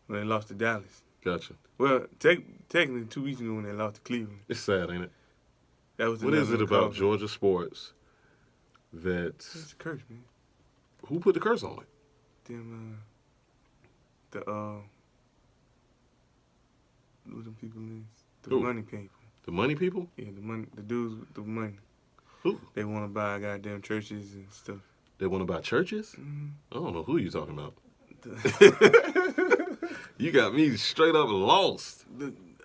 When they lost to Dallas. gotcha. Well, technically 2 weeks ago when they lost to Cleveland. It's sad, ain't it? That was the What is nail it in the about coffin. Georgia sports that... It's a curse, man. Who put the curse on it? Them, who them people is? The Who? money people. The money people? Yeah, the dudes with the money. Who? They want to buy goddamn churches and stuff. They want to buy churches? Mm-hmm. I don't know who you talking about. You got me straight up lost.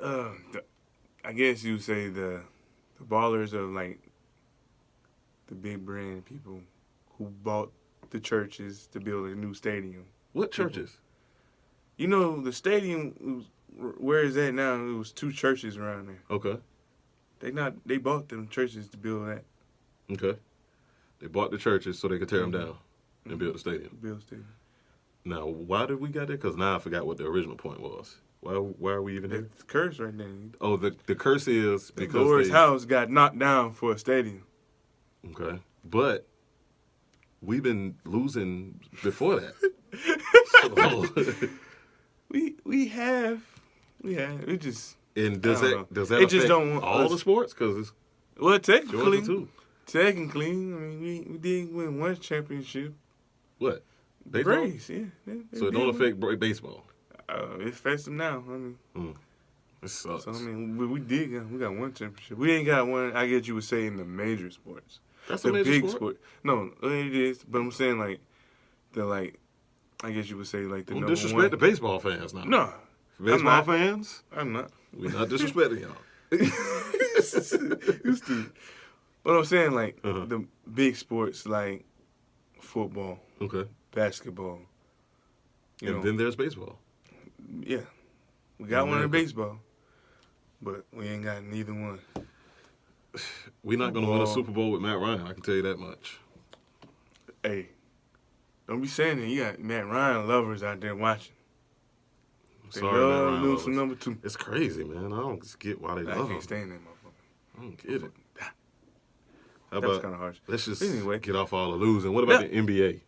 I guess you would say the ballers of like the big brand people who bought the churches to build a new stadium. What churches? You know, the stadium, where is that now? It was 2 churches around there. Okay. They bought them churches to build that. Okay. They bought the churches so they could tear them down and build a stadium. Build a stadium. Now, why did we get there? Because now I forgot what the original point was. Why are we even here? That's the curse right there. Oh, the curse is The because Lord's house got knocked down for a stadium. Okay. But we've been losing before that. So, We have. It just. and does I don't that know. does that It affect just don't want all us- the sports? Because it's Well, Georgia technically, too. I mean, we did win 1 championship. What? Baseball? Braves, yeah. They So it did don't win. affect baseball. It affects them now. I mean, It sucks. so I mean, we got 1 championship. We ain't got one. I guess you would say in the major sports, That's the a major big sport. No, it is. But I'm saying like I guess you would say like the Don't number disrespect the 1. baseball fans now. No, Baseball not. fans, I'm not. we're not disrespecting y'all. You stupid. But I'm saying like Uh-huh. the big sports like football, Okay. basketball. You And know, then there's baseball. yeah, we got one in America. baseball, but we ain't got neither one. We're not going to win a Football. Super Bowl with Matt Ryan. I can tell you that much. Hey, don't be saying that. You got Matt Ryan lovers out there watching. They Sorry, Matt love Ryan losing lovers. number 2. It's crazy, man. I don't get why they I love him. can't stand that motherfucker. I don't get it. How That's about kind of harsh. let's just Anyway. get off all the losing. What about Yeah. the NBA?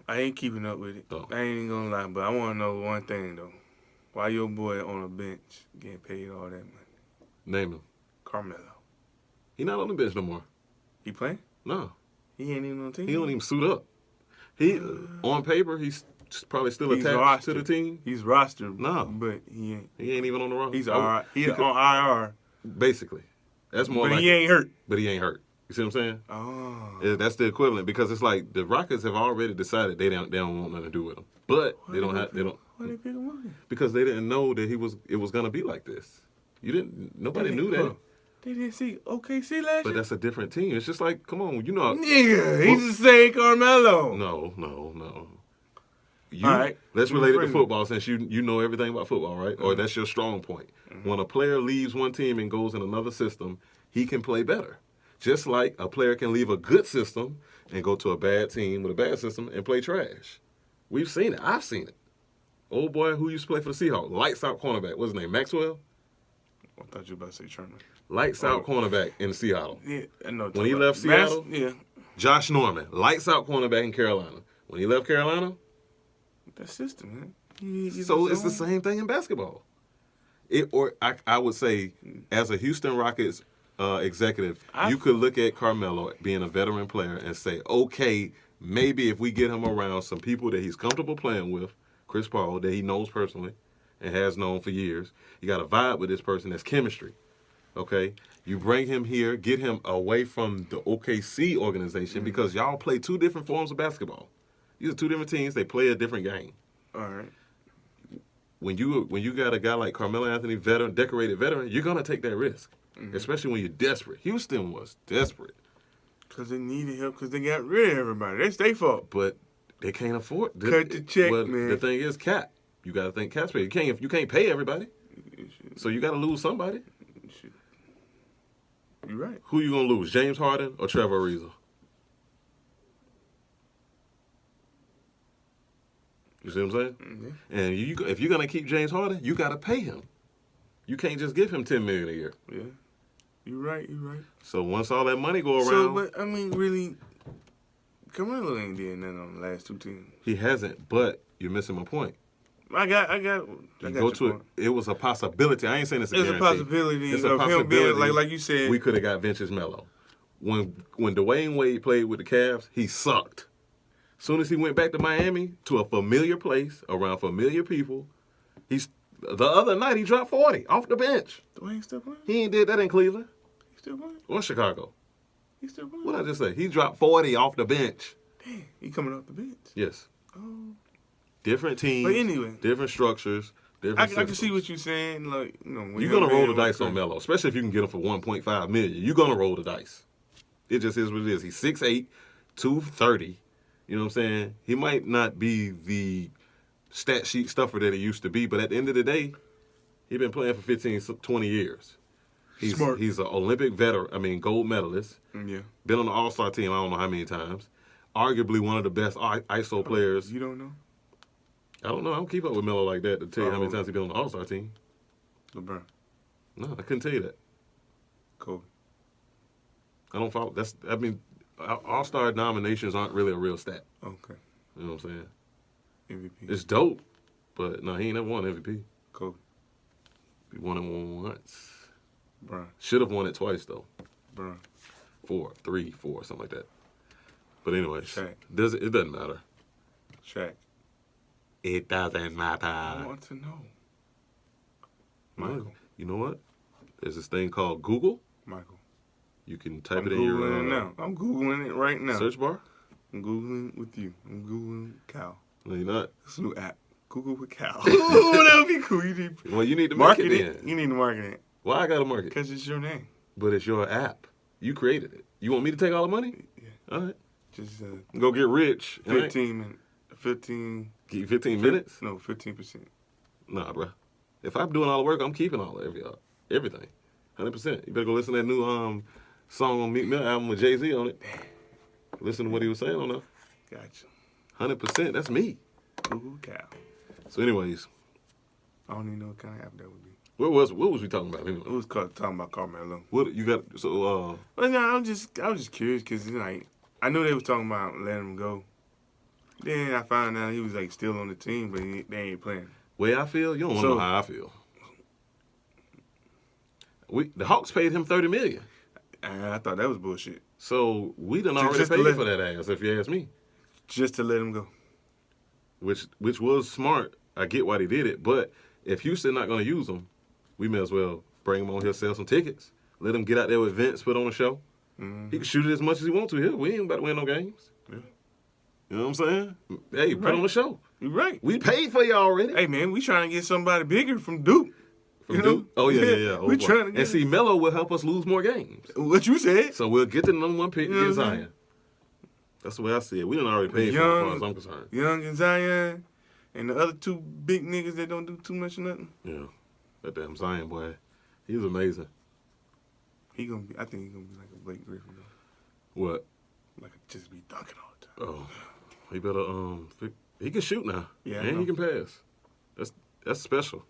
I ain't keeping up with it. Oh. I ain't even gonna lie, but I want to know one thing though. Why your boy on a bench getting paid all that money? Name him. Carmelo. He not on the bench no more. He playing? No, He ain't even on the team. he don't even suit up. He on paper he's probably still He's attached to the rostered. team. He's rostered. No. but he ain't. He ain't even on the roster. He's I- He's he could- on IR, basically. That's more but like he ain't hurt. but he ain't hurt. You see what I'm saying? Oh. Yeah, that's the equivalent because it's like the Rockets have already decided they don't want nothing to do with him. But Why they don't Why they pick him up? then? because they didn't know that it was gonna be like this. Nobody knew that. Look, They didn't see OKC last But year. that's a different team. It's just like, come on, you know. Nigga, he's the same Carmelo. No. You, All right. Let's relate it to Friendly. football since you know everything about football, right? Or that's your strong point. When a player leaves one team and goes in another system, he can play better. Just like a player can leave a good system and go to a bad team with a bad system and play trash. We've seen it. I've seen it. Old boy who used to play for the Seahawks, lights out cornerback. What's his name? Maxwell? I thought you were about to say Sherman. Lights out cornerback in Seattle. Yeah, I know. When he left Seattle? Yeah, Josh Norman, lights out cornerback in Carolina. When he left Carolina, that system, man. He's so his it's the own- same thing in basketball. I would say, as a Houston Rockets executive, you could look at Carmelo being a veteran player and say, okay, maybe if we get him around some people that he's comfortable playing with, Chris Paul, that he knows personally and has known for years, you got a vibe with this person that's chemistry. Okay? You bring him here, get him away from the OKC organization because y'all play 2 different forms of basketball. These are 2 different teams. They play a different game. All right. When you got a guy like Carmelo Anthony, decorated veteran, you're gonna take that risk, especially when you're desperate. Houston was desperate, Because they needed help because they got rid of everybody. That's their fault. but they can't afford. Cut the check, well, man. The thing is, cap. You got to think cap space. You can't pay everybody, so you got to lose somebody. You're right. Who you gonna lose? James Harden or Trevor Ariza? You see what I'm saying? Mm-hmm. And if you're gonna keep James Harden, you gotta pay him. You can't just give him $10 million a year. Yeah. You're right. So once all that money go around, So, but I mean, really, Carmelo ain't did nothing on the last two teams. he hasn't. But you're missing my point. I got You your go to it. point. It was a possibility. I ain't saying it's a It's a guarantee. possibility It's a of him being possibility. like you said. We could have got Vince's Melo. When Dwayne Wade played with the Cavs, he sucked. Soon as he went back to Miami to a familiar place around familiar people, the other night he dropped 40 off the bench. Dwayne still playing? He ain't did that in Cleveland He still playing? or Chicago. He still playing? What did I just say? He dropped 40 off the bench. Damn, he coming off the bench. Yes. Oh. Different teams. But anyway, different structures. I Different can see what you're saying. Like, when you're gonna roll the dice on Melo, especially if you can get him for $1.5 million. You're gonna roll the dice. It just is what it is. He's 6'8", 230. You know what I'm saying? He might not be the stat sheet stuffer that he used to be, but at the end of the day, he's been playing for 15, 20 years. Smart. He's an Olympic veteran. Gold medalist. Yeah. Been on the All-Star team. I don't know how many times. Arguably one of the best ISO players. You don't know? I don't know. I don't keep up with Melo like that to tell you how many times he's been on the All-Star team. LeBron. No, I couldn't tell you that. Kobe. I don't follow. All-Star nominations aren't really a real stat. Okay. You know what I'm saying? MVP. It's dope, but no, he ain't never won MVP. Kobe. He won it once. Bron. Should have won it twice though. Bron. 4, 3, 4, something like that. But anyways, Shaq. it doesn't matter. Shaq. It doesn't I matter. want to know. Michael. You know what? There's this thing called Google. Michael. You can type I'm it in your Googling it now. I'm Googling it right now. search bar. I'm Googling with you. I'm Googling Cal. No, you're not. It's a new app. Google with Cal. That would be cool. Well, you need to market make it. then. You need to market it. Why I gotta market? Because it's your name. But it's your app. You created it. You want me to take all the money? Yeah. All right. Just Go get rich. all right? 15. Give you 15 minutes? No, 15%. Nah, bro. If I'm doing all the work, I'm keeping all of everything. 100%. You better go listen to that new song on Meek Mill album with Jay-Z on it. Listen to what he was saying on there. Gotcha. 100%. That's me. Google Cal. So anyways, I don't even know what kind of app that would be. what was we talking about anyway? It was talking about Carmelo. What you got? So Well, no, I was just curious because like I knew they was talking about letting him go. Then I found out he was like still on the team, but they ain't playing. way I feel, you don't want to So- know how I feel. The Hawks paid him $30 million, And I thought that was bullshit. so we done Just already to paid let- for that ass. If you ask me, Just to let him go. which was smart. I get why they did it, but if Houston not going to use him, we may as well bring him on here, sell some tickets, let him get out there with Vince, put on a show. He can shoot it as much as he wants to here. We ain't about to win no games. Yeah. You know what I'm saying? Hey, put Right. on a show. You're right. We paid for you already. Hey man, we trying to get somebody bigger from Duke. From you know? Duke? Oh, yeah. Oh, We boy. trying to get and see, Melo will help us lose more games. what you said. So we'll get the number one pick You know against what I'm saying? Zion. That's the way I see it. We done already paid for it as far as I'm concerned. Young and Zion, and the other two big niggas that don't do too much of nothing. Yeah. That damn Zion boy. He's amazing. I think he's gonna be like a Blake Griffin though. What? Like just be dunking all the time. Oh. He better he can shoot now. Yeah, I And know. he can pass. That's special.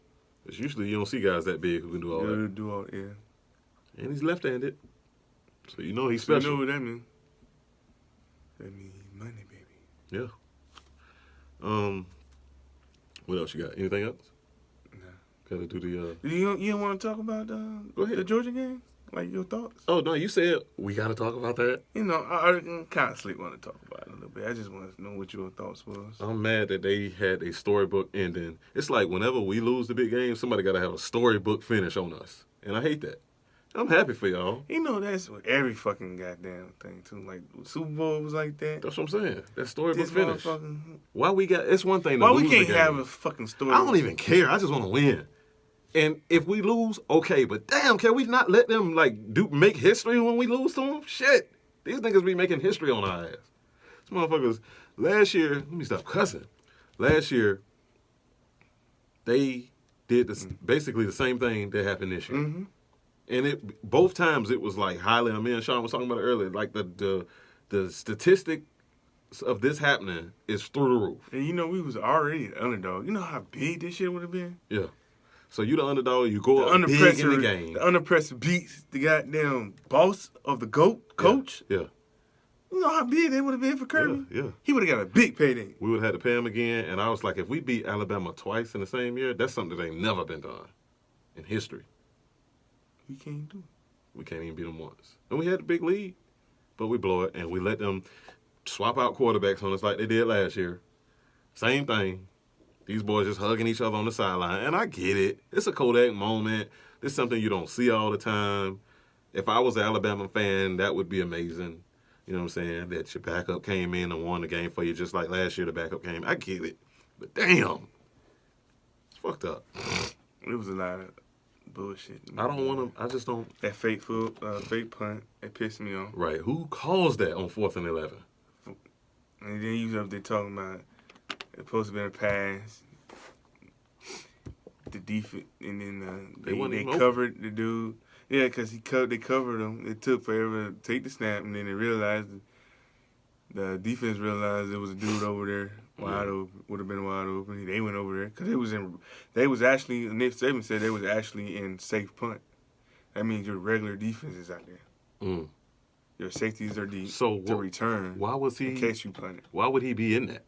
It's usually you don't see guys that big who can do all that. Yeah. And he's left-handed. So you know he's So you special. know what that means? That means money, baby. Yeah. What else you got? Anything else? Nah. Gotta do the You don't want to talk about Go ahead. the Georgia game? Like your thoughts? Oh no, you said we gotta talk about that. You know, I kind of sleep want to talk about it a little bit. I just want to know what your thoughts was. I'm mad that they had a storybook ending. It's like whenever we lose the big game, somebody gotta have a storybook finish on us. And I hate that. I'm happy for y'all. You know, that's what every fucking goddamn thing, too. Like, Super Bowl was like that. That's what I'm saying. That storybook This finish. motherfucking... Why we got it's one thing to Why lose we can't the game. have a fucking story? I don't even care. I just want to win. And if we lose, okay. But damn, can we not let them make history when we lose to them? Shit, these niggas be making history on our ass. These motherfuckers. Last year, let me stop cussing. Last year, they did basically the same thing that happened this year. Mm-hmm. And both times it was like highly. I mean, Sean was talking about it earlier. Like the statistic of this happening is through the roof. And you know, we was already the underdog. You know how big this shit would have been? Yeah. So you the underdog, you go The up big in the underpresser, game. the underpresser beats the goddamn boss of the GOAT coach. Yeah. You know how big that would have been for Kirby? Yeah. He would have got a big payday. We would have had to pay him again, and I was like, if we beat Alabama twice in the same year, that's something that ain't never been done in history. We can't do it. We can't even beat them once. And we had a big lead, but we blow it, and we let them swap out quarterbacks on us like they did last year. Same thing. These boys just hugging each other on the sideline, and I get it. It's a Kodak moment. It's something you don't see all the time. If I was an Alabama fan, that would be amazing. You know what I'm saying? That your backup came in and won the game for you just like last year the backup came. I get it. But damn. It's fucked up. It was a lot of bullshit. I don't want to, I just don't. That fake punt, it pissed me off. Right. Who calls that on 4th and 11? And then you up there talking about it's supposed to be a pass. The defense, and then they covered the dude. Yeah, because they covered him. It took forever to take the snap, and then they realized, the defense realized there was a dude over there wide open, would have been wide open. They went over there because Nick Saban said they was actually in safe punt. That means your regular defense is out there. Mm. Your safeties are deep So to return. Why was he? In case you punt it. Why would he be in that?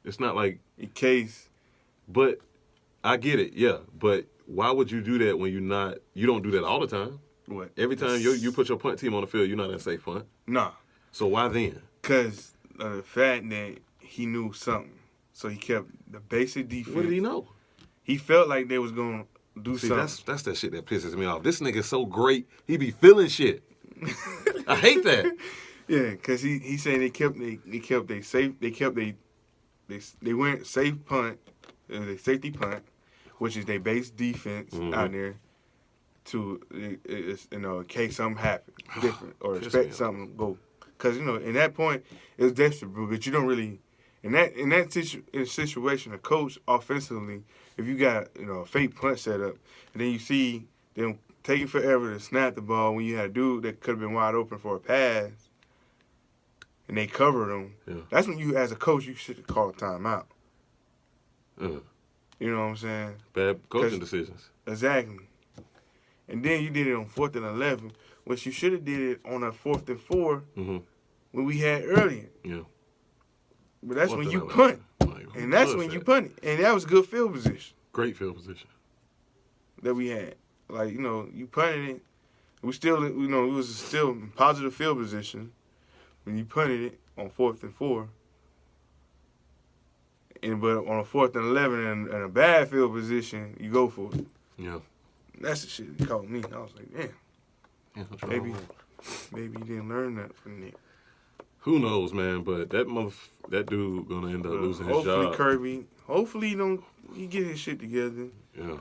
It's not like. In case. But I get it, yeah. But why would you do that when you don't do that all the time? What? Every time you put your punt team on the field, you're not in safe punt. Nah. So why then? Because of the fact that he knew something. So he kept the basic defense. What did he know? He felt like they was going to do something. That's that shit that pisses me off. This nigga's so great, he be feeling shit. I hate that. Yeah, because he said they went safe punt, they safety punt, which is their base defense out there to, in case something happens different or expect something to go. Because, in that point, it was desperate, but you don't really, in that situation, a coach offensively, if you got, a fake punt set up, and then you see them taking forever to snap the ball when you had a dude that could have been wide open for a pass, and they covered him, that's when you, as a coach, you should call a timeout. You know what I'm saying? Bad coaching decisions. Exactly. And then you did it on 4th and 11, which you should have did it on a 4th and 4 when we had earlier. Yeah. But that's when you punt. And that's when you punt it. And that was good field position. Great field position. That we had. Like, you punted it. We still, it was still in positive field position when you punted it on 4th and 4. But on a 4th and 11 and a bad field position, you go for it. Yeah. That's the shit he called me. I was like, damn. Yeah, Maybe you didn't learn that from Nick. Who knows, man? But that dude gonna end up losing his job. Hopefully he get his shit together. Yeah,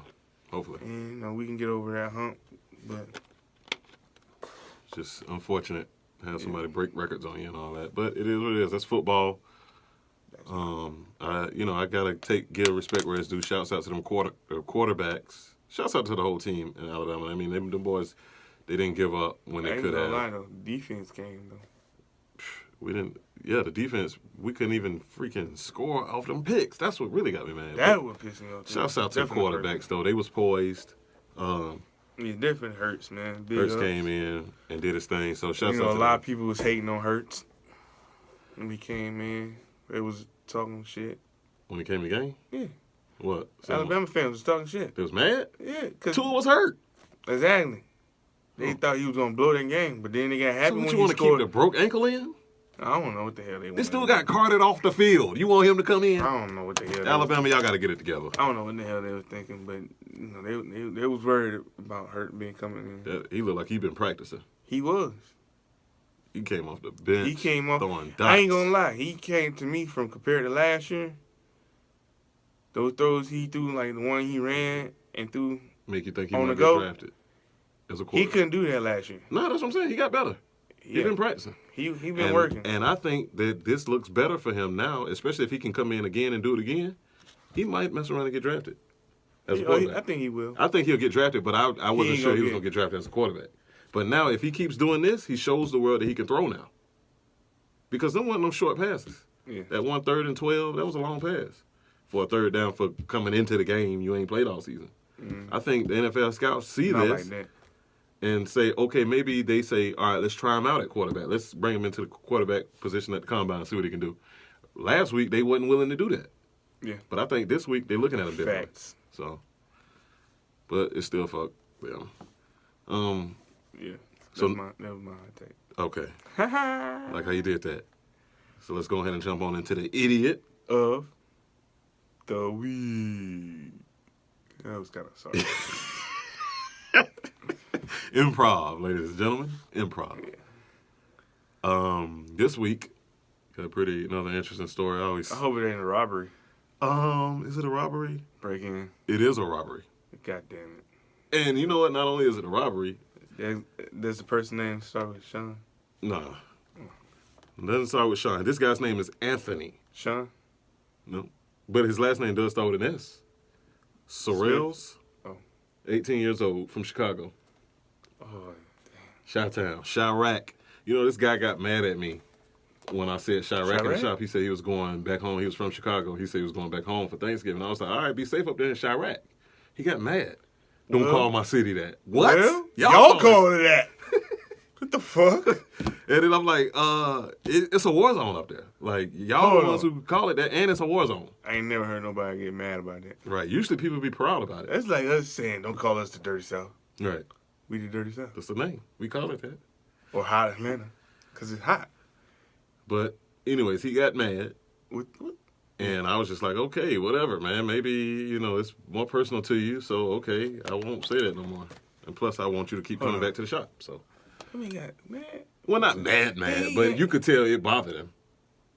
hopefully. And we can get over that hump. But it's just unfortunate to have somebody break records on you and all that. But it is what it is. That's football. I gotta give respect where it's due. Shouts out to them quarterbacks. Shouts out to the whole team in Alabama. I mean, them boys, they didn't give up when they could have. Lie, though. Defense came though. We didn't. Yeah, the defense. We couldn't even freaking score off them picks. That's what really got me mad. That would piss me off. Shouts out to the quarterbacks though. They was poised. It definitely hurts, man. Hurts came in and did his thing. So shouts out to a lot of people was hating on Hurts when he came in. They was talking shit. When he came to the game? Yeah. What? Alabama fans was talking shit. They was mad? Yeah. Tua was hurt. Exactly. They thought he was going to blow that game, but then they got happy when he scored. So you want to keep the broke ankle in? I don't know what the hell they want. This dude got carted off the field. You want him to come in? I don't know what the hell. Alabama, y'all got to get it together. I don't know what the hell they was thinking, but they was worried about Hurt coming in. He looked like he been practicing. He was. He came off the bench. He came off. Throwing dots. I ain't gonna lie. He came to me from compared to last year. Those throws he threw, like the one he ran and threw. Make you think he might get drafted as a quarterback. He couldn't do that last year. No, that's what I'm saying. He got better. Yeah. He been practicing. He been working. And I think that this looks better for him now, especially if he can come in again and do it again. He might mess around and get drafted as a quarterback. I think he will. I think he'll get drafted, but I wasn't sure he was going to get drafted as a quarterback. But now, if he keeps doing this, he shows the world that he can throw now. because there wasn't no short passes. Yeah. That 1 3rd and 12, that was a long pass for a third down for coming into the game you ain't played all season. I think the NFL scouts see Not this like that. and say, okay, maybe they say, all right, let's try him out at quarterback. Let's bring him into the quarterback position at the combine and see what he can do. Last week, they wasn't willing to do that. Yeah. But I think this week, they're looking at him differently. Facts. So, but it's still fuck them. Yeah. So- That was my hot take. Okay. Like how you did that. So let's go ahead and jump on into the idiot. Of the week. That was kind of sorry. Improv, ladies and gentlemen. Improv. This week, got another interesting story. I hope it ain't a robbery. Is it a robbery? Breaking. It is a robbery. God damn it. And you know what? Not only is it a robbery, Does the person name start with Sean? nah. It doesn't start with Sean. This guy's name is Anthony. Sean? No. But his last name does start with an S. Sorrells. Oh. 18 years old, from Chicago. Oh, Chi-Town. Chirac. You know, this guy got mad at me when I said Chirac in the Chirac? shop. He said he was going back home. He was from Chicago. He said he was going back home for Thanksgiving. I was like, all right, be safe up there in Chirac. He got mad. Don't Well- call my city that. What? Well, y'all call it that. What the fuck? And then I'm like, it's a war zone up there. Like, y'all Hold the ones on. who call it that, and it's a war zone. I ain't never heard nobody get mad about that. Right. Usually people be proud about it. That's like us saying, don't call us the Dirty South. Right. We the Dirty South. That's the name. We call it that. Or Hot Atlanta. Because it's hot. But anyways, he got mad. What? And I was just like, okay, whatever, man. Maybe, you know, it's more personal to you. So, okay, I won't say that no more. And plus, I want you to keep coming back to the shop. So, I mean, got mad. well, not mad, but you could tell it bothered him.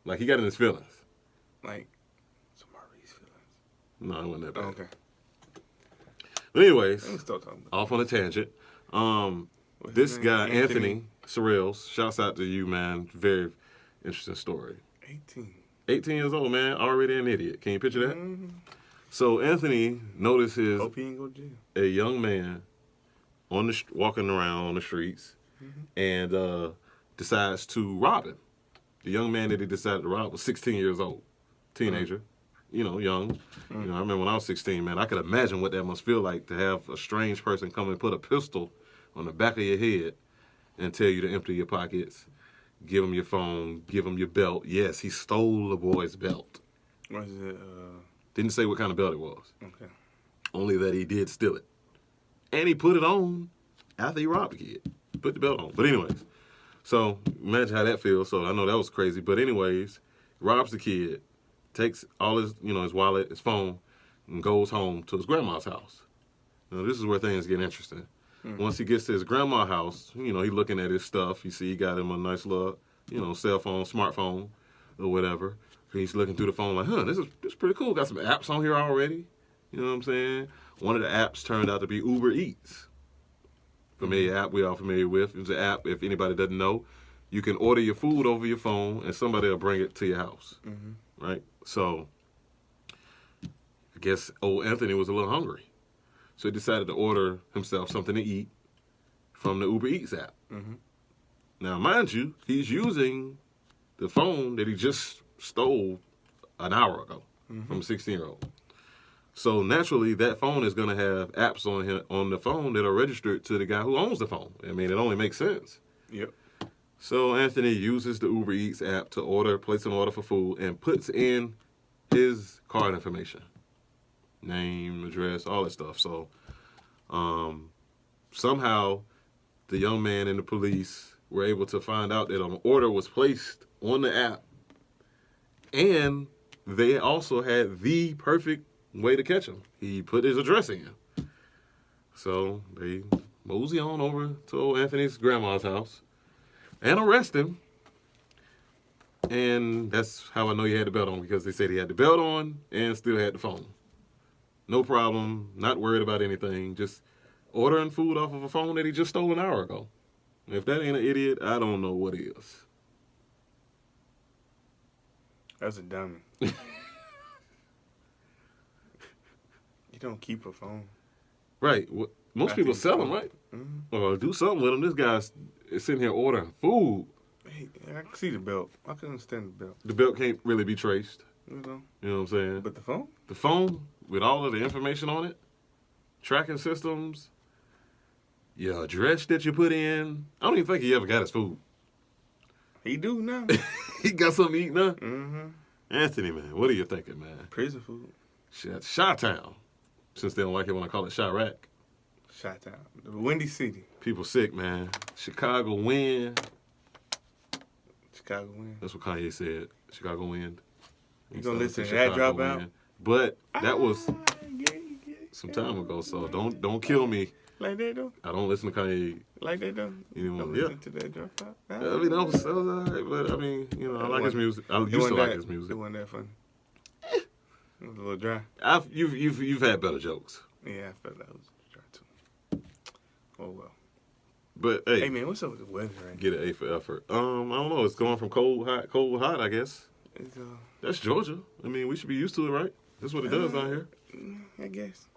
Like, he got in his feelings. Like, some Maurice feelings. No, it wasn't that bad. Oh, okay. But anyways, Let's start talking about off on a tangent. What's This his guy, name? Anthony Sorrells, shouts out to you, man. Very interesting story. 18. 18 years old, man, already an idiot. Can you picture that? Mm-hmm. So Anthony notices Hope he ain't go to jail. a young man on the walking around on the streets and decides to rob him. The young man that he decided to rob was 16 years old, teenager, you know, young. You know, I remember when I was 16, man, I could imagine what that must feel like to have a strange person come and put a pistol on the back of your head and tell you to empty your pockets, give him your phone, give him your belt. Yes, he stole the boy's belt. Was it, Didn't say what kind of belt it was. okay. Only that he did steal it. And he put it on after he robbed the kid. Put the belt on. But anyways, so imagine how that feels. So I know that was crazy. But anyways, robs the kid, takes all his, you know, his wallet, his phone, and goes home to his grandma's house. Now this is where things get interesting. Once he gets to his grandma's house, you know, he looking at his stuff. You see he got him a nice little, you know, cell phone, smartphone, or whatever. He's looking through the phone like, this is pretty cool. Got some apps on here already. You know what I'm saying? One of the apps turned out to be Uber Eats. Familiar app we all familiar with. It's an app, if anybody doesn't know, you can order your food over your phone and somebody will bring it to your house. Right? So, I guess old Anthony was a little hungry. So he decided to order himself something to eat from the Uber Eats app. Now, mind you, he's using the phone that he just stole an hour ago from a 16-year-old. So naturally, that phone is going to have apps on the phone that are registered to the guy who owns the phone. I mean, it only makes sense. Yep. So Anthony uses the Uber Eats app to place an order for food and puts in his card information. Name, address, all that stuff. So somehow the young man and the police were able to find out that an order was placed on the app, and they also had the perfect way to catch him. He put his address in. So they mosey on over to old Anthony's grandma's house and arrest him. And that's how I know he had the belt on, because they said he had the belt on and still had the phone. No problem, not worried about anything, just ordering food off of a phone that he just stole an hour ago. If that ain't an idiot, I don't know what is. That's a dummy. You don't keep a phone. Right. Most I people think sell so. them, right? Mhm. Or do something with them. This guy's sitting here ordering food Hey, I can see the belt. I can understand the belt. The belt can't really be traced. You know? You know what I'm saying? But the phone? The phone with all of the information on it, tracking systems, your address that you put in. I don't even think he ever got his food. He do now. He got something to eat now. Mm-hmm. Anthony, man, what are you thinking, man? Prison food. Shit, Chi-Town. Since they don't like it when I call it Chirac. Chi-Town. The Windy City. People sick, man. Chicago wind. Chicago wind. That's what Kanye said. Chicago wind. You gonna listen to Chicago that drop out? wind. But that was Yeah. some time ago, so don't kill me. Like that though? I don't listen to Kanye Like that though? anymore. Don't Yeah. listen to that drop out? I mean, that was alright, but I mean, you know, I like his music. I used to like his music. It wasn't that funny. It was a little dry. You've had better jokes, Yeah, I felt that was dry too. Oh well. but hey, Hey man, what's up with the weather right get an A for effort. I don't know. It's going from cold, hot. I guess now? It's, that's Georgia. I mean, we should be used to it, right? That's what it does down here. I guess.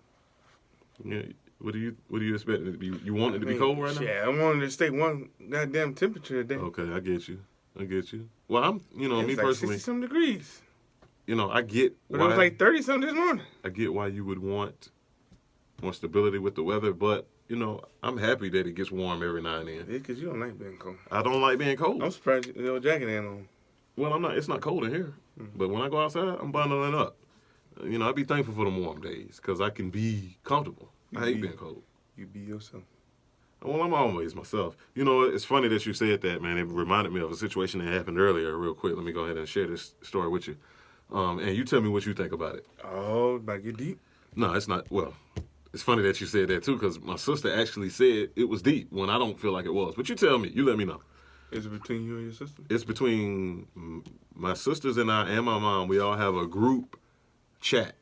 Yeah. What do you expect it to be? You want it to be cold right now? Yeah, I wanted to stay one goddamn temperature a day. Okay, I get you. Well, I'm, me It's like personally, 60-some degrees. I get But why it was like 30-something this morning. I get why you would want more stability with the weather, but I'm happy that it gets warm every now and then. Yeah, because you don't like being cold. I don't like being cold. I'm surprised your jacket ain't on. Well, I'm not. It's not cold in here, but when I go outside, I'm bundling up. I be thankful for the warm days because I can be comfortable. I hate being cold. You be yourself. Well, I'm always myself. It's funny that you said that, man. It reminded me of a situation that happened earlier. Real quick, let me go ahead and share this story with you, and you tell me what you think about it. Oh, about to get deep? No, it's not. Well, it's funny that you said that too because my sister actually said it was deep when I don't feel like it was. But you tell me. You let me know. Is it between you and your sister? It's between my sisters and I and my mom. We all have a group chat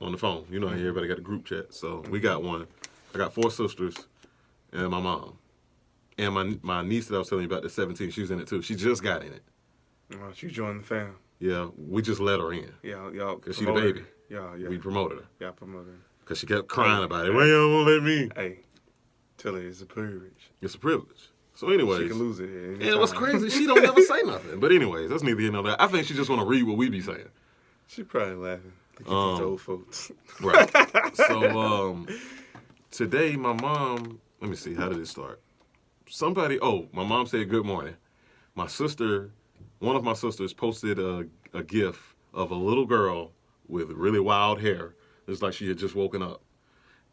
on the phone. Everybody got a group chat. So we got one. I got 4 sisters and my mom. And my niece that I was telling you about, the 17, she's in it too. She just got in it. Oh, she joined the fam. Yeah, we just let her in. Y'all. Because she the baby. Yeah. We promoted her. Y'all promoted her. Because she kept crying about it. Why y'all won't let me? Hey, tell her it's a privilege. It's a privilege. So anyways. She can lose it. And what's crazy, she don't never say nothing. But anyways, that's neither here nor there. I think she just want to read what we be saying. She probably laughing. Look at these old folks. Right. So today my mom, let me see, how did it start? My mom said good morning. One of my sisters posted a gif of a little girl with really wild hair. It's like she had just woken up.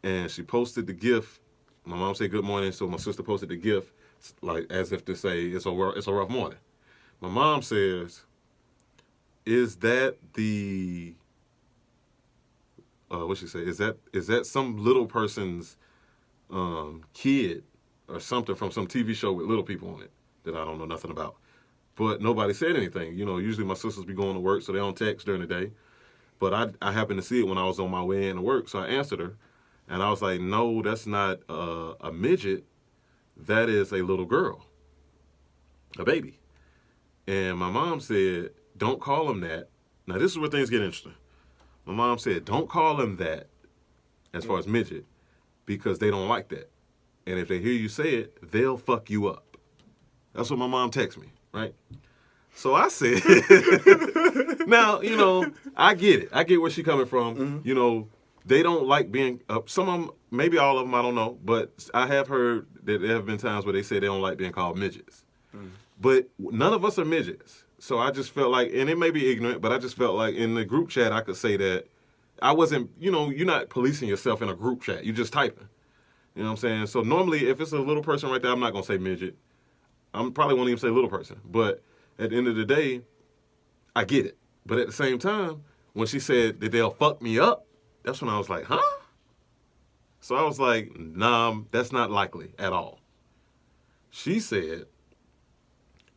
And she posted the gif. My mom said good morning, so my sister posted the gif like as if to say it's a rough morning. My mom says, is that the what she say? Is that some little person's kid or something from some TV show with little people on it that I don't know nothing about? But nobody said anything. Usually my sisters be going to work, so they don't text during the day. But I happened to see it when I was on my way into work, so I answered her, and I was like, "No, that's not a midget. That is a little girl, a baby." And my mom said, "Don't call him that." Now this is where things get interesting. My mom said, don't call them that as far as midget because they don't like that. And if they hear you say it, they'll fuck you up. That's what my mom texted me, right? So I said, now, I get it. I get where she's coming from. They don't like being, some of them, maybe all of them, I don't know. But I have heard that there have been times where they say they don't like being called midgets. But none of us are midgets. So I just felt like, and it may be ignorant, but I just felt like in the group chat, I could say that I wasn't, you're not policing yourself in a group chat. You're just typing. You know what I'm saying? So normally, if it's a little person right there, I'm not going to say midget. I probably won't even say little person. But at the end of the day, I get it. But at the same time, when she said that they'll fuck me up, that's when I was like, huh? So I was like, nah, that's not likely at all. She said,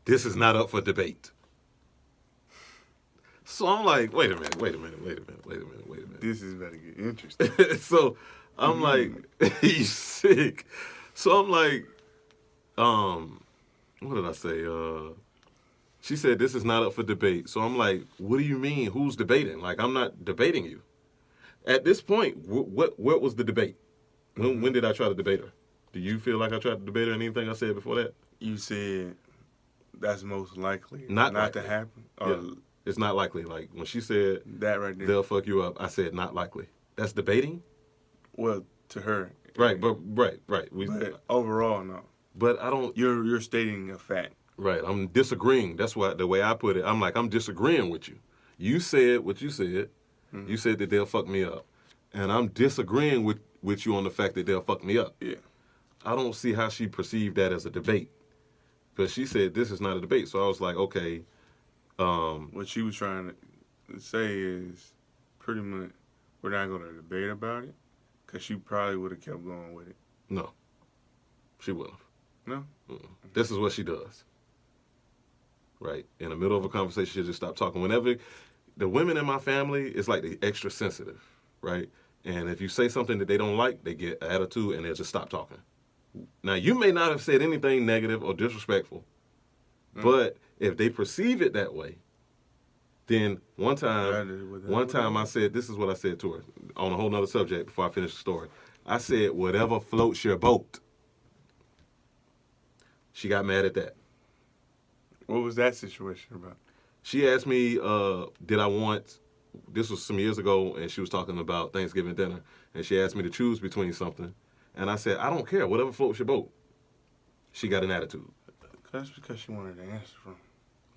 this is not up for debate. So I'm like, wait a minute. This is about to get interesting. So I'm like, he's sick. So I'm like, what did I say? She said, this is not up for debate. So I'm like, what do you mean? Who's debating? Like, I'm not debating you. At this point, what was the debate? When did I try to debate her? Do you feel like I tried to debate her? Anything I said before that? You said that's most likely Not to likely. happen. Yeah. It's not likely. Like when she said That right there. they'll fuck you up, I said not likely. That's debating. Well, to her. Right, but right. But overall, no. But I don't. You're stating a fact. Right, I'm disagreeing. That's why the way I put it. I'm like I'm disagreeing with you. You said what you said. Mm-hmm. You said that they'll fuck me up, and I'm disagreeing with you on the fact that they'll fuck me up. Yeah. I don't see how she perceived that as a debate, because she said this is not a debate. So I was like, okay. What she was trying to say is pretty much we're not going to debate about it because she probably would have kept going with it. No, she wouldn't. No? Mm-mm. This is what she does. Right? In the middle of a conversation, she'll just stop talking. Whenever the women in my family, it's like they extra sensitive, right? And if you say something that they don't like, they get attitude and they'll just stop talking. Now, you may not have said anything negative or disrespectful, but if they perceive it that way, then one time I said, this is what I said to her on a whole nother subject before I finish the story. I said, whatever floats your boat. She got mad at that. What was that situation about? She asked me, did I want, this was some years ago, and she was talking about Thanksgiving dinner, and she asked me to choose between something. And I said, I don't care, whatever floats your boat. She got an attitude. That's because she wanted an answer from.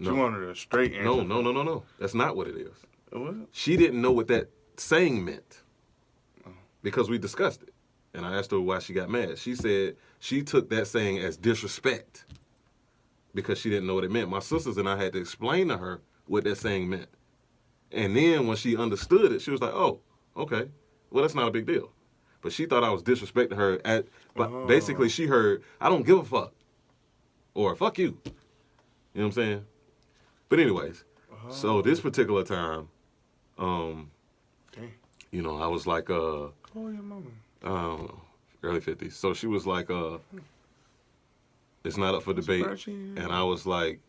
No. She wanted a straight answer. No. That's not what it is. What? She didn't know what that saying meant because we discussed it. And I asked her why she got mad. She said she took that saying as disrespect because she didn't know what it meant. My sisters and I had to explain to her what that saying meant. And then when she understood it, she was like, oh, okay. Well, that's not a big deal. But she thought I was disrespecting her. But basically she heard, I don't give a fuck. Or fuck you. You know what I'm saying? But anyways, so this particular time, you know, I was like, Call your mama. I don't know, early 50s. So she was like, it's not up for debate. And I was like,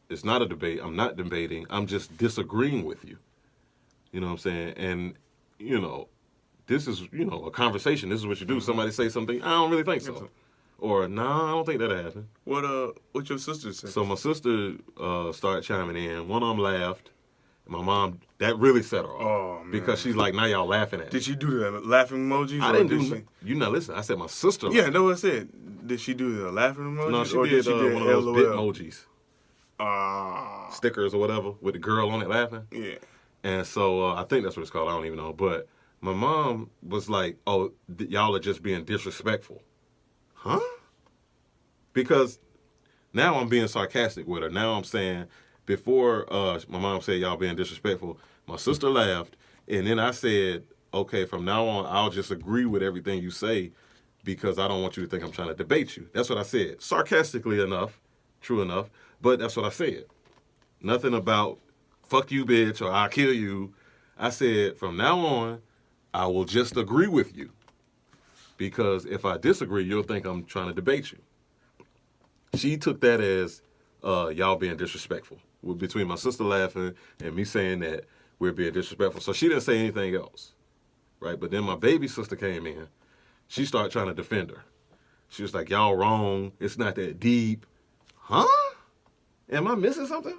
it's not a debate. I'm not debating. I'm just disagreeing with you. You know what I'm saying? And, you know, this is, you know, a conversation. This is what you do. Somebody say something, I don't really think so. Or, nah, I don't think that'll happen. What your sister said? So my sister started chiming in. One of them laughed. My mom, that really set her off. Oh, man. Because she's like, now y'all laughing at me. Did she do the laughing emojis? I didn't do you not listen. I said my sister laughed. Yeah, that's what I said. Did she do the laughing emojis? No, she or did, one of those LOL? bit emojis. Ah. Stickers or whatever with the girl on it laughing. Yeah. And so I think that's what it's called. I don't even know. But my mom was like, oh, y'all are just being disrespectful. Huh? Because now I'm being sarcastic with her. Now I'm saying, before my mom said y'all being disrespectful, my sister laughed. And then I said, okay, from now on, I'll just agree with everything you say because I don't want you to think I'm trying to debate you. That's what I said. Sarcastically enough, true enough, but that's what I said. Nothing about fuck you, bitch, or I'll kill you. I said, from now on, I will just agree with you. Because if I disagree, you'll think I'm trying to debate you. She took that as y'all being disrespectful. Between my sister laughing and me saying that we're being disrespectful. So she didn't say anything else. Right? But then my baby sister came in. She started trying to defend her. She was like, y'all wrong. It's not that deep. Huh? Am I missing something?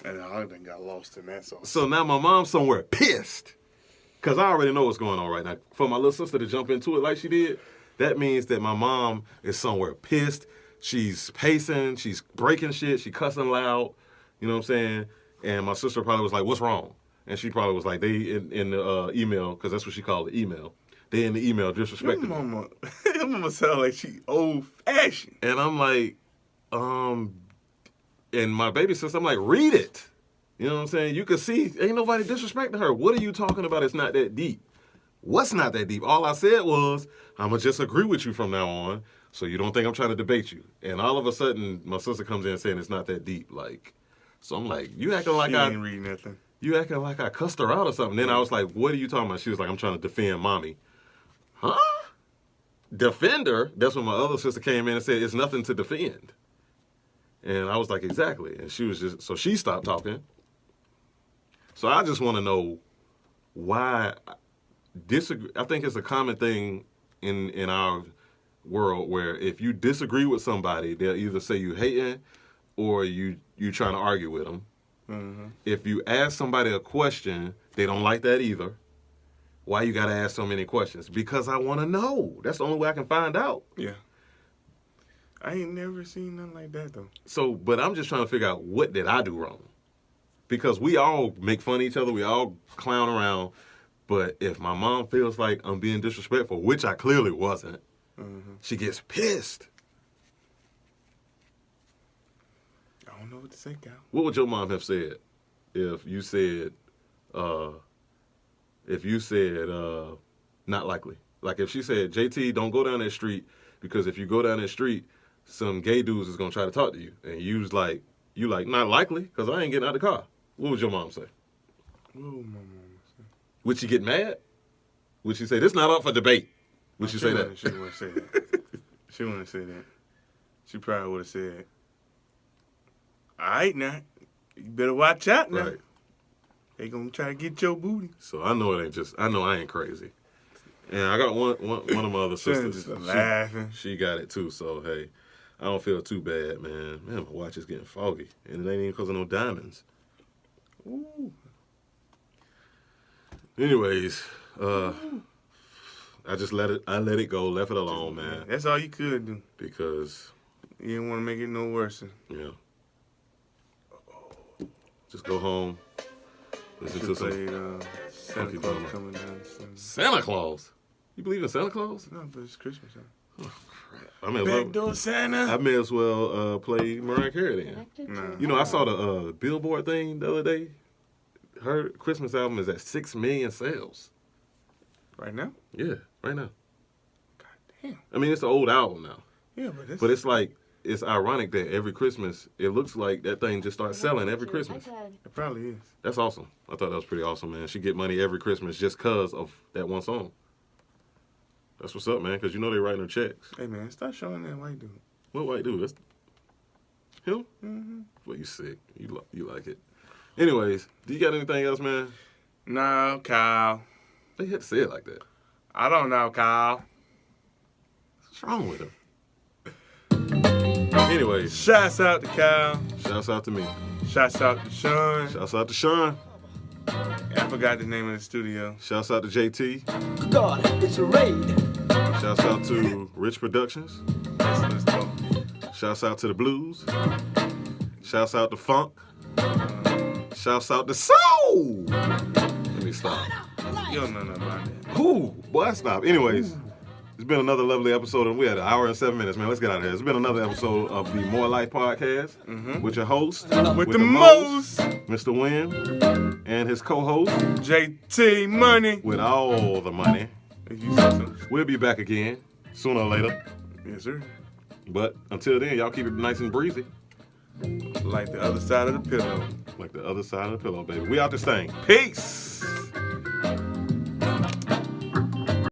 And I done got lost in that sauce. So now my mom's somewhere pissed. Because I already know what's going on right now. For my little sister to jump into it like she did, that means that my mom is somewhere pissed. She's pacing. She's breaking shit. She cussing loud. You know what I'm saying? And my sister probably was like, what's wrong? And she probably was like, they in the email, because that's what she called the email. They in the email disrespecting me. Your mama sound like she old-fashioned. And I'm like, and my baby sister, I'm like, read it. You know what I'm saying? You can see, ain't nobody disrespecting her. What are you talking about? It's not that deep. What's not that deep? All I said was, I'm going to just agree with you from now on, so you don't think I'm trying to debate you. And all of a sudden, my sister comes in saying it's not that deep. Like, so I'm like, you acting like she ain't read nothing. You acting like I cussed her out or something. Then I was like, what are you talking about? She was like, I'm trying to defend mommy. Huh? Defend her? That's when my other sister came in and said, it's nothing to defend. And I was like, exactly. And she was just, so she stopped talking. So I just want to know why disagree. I think it's a common thing in our world where if you disagree with somebody, they'll either say you hating or you trying to argue with them. Mm-hmm. If you ask somebody a question, they don't like that either. Why you got to ask so many questions? Because I want to know. That's the only way I can find out. Yeah. I ain't never seen nothing like that, though. So, but I'm just trying to figure out, what did I do wrong? Because we all make fun of each other. We all clown around. But if my mom feels like I'm being disrespectful, which I clearly wasn't, she gets pissed. I don't know what to say, Cal. What would your mom have said if you said, not likely? Like if she said, JT, don't go down that street, because if you go down that street, some gay dudes is going to try to talk to you. And you like, not likely, because I ain't getting out of the car. What would your mom say? What would my mama say? Would she get mad? Would she say, this not up for debate? Would she say that? She wouldn't say that. She wouldn't say that. She probably would have said, all right now, you better watch out now. Right. They gonna try to get your booty. So I know I ain't crazy. And I got one of my other sisters. Just laughing. She got it too, so hey, I don't feel too bad, man. Man, my watch is getting foggy. And it ain't even because of no diamonds. Ooh. Anyways, I just let it go, left it alone, man. That's all you could do. Because You didn't want to make it no worse. yeah. Just go home. Listen to Should some played Santa funky Claus drama. coming down soon. Santa Claus. You believe in Santa Claus? No, but it's Christmas time. I may as well, Backdoor Santa. I may as well play Mariah Carey then. Nah. You know, I saw the Billboard thing the other day. Her Christmas album is at 6 million sales. Right now? Yeah, right now. God damn. I mean, it's an old album now. Yeah, But it's like, it's ironic that every Christmas, it looks like that thing just starts selling every Christmas. it probably is. That's awesome. I thought that was pretty awesome, man. She get money every Christmas just because of that one song. That's what's up, man, because you know they writing her checks. Hey man, stop showing that white dude. What white dude? That's him? Mm-hmm. Well, you sick. You like it. Anyways, do you got anything else, man? No, Kyle. They had to say it like that. I don't know, Kyle. What's wrong with him? Anyways, Shouts out to Kyle. shouts out to me. Shouts out to Sean. Shouts out to Sean. I forgot the name of the studio. Shouts out to JT. God, it's a raid. Shouts out to Rich Productions. Let's go. Shouts out to the Blues. Shouts out to Funk. Shouts out to Soul. Let me stop. You don't know nothing about that. Ooh, boy, stop. Anyways, it's been another lovely episode, and we had 1 hour and 7 minutes, man. Let's get out of here. It's been another episode of the More Life podcast with your host, With the most, Mr. Wynn, and his co-host, JT Money. with all the money. If you say so. We'll be back again sooner or later. Yes, sir. But until then, y'all keep it nice and breezy. Like the other side of the pillow. Like the other side of the pillow, baby. We out this thing. Peace.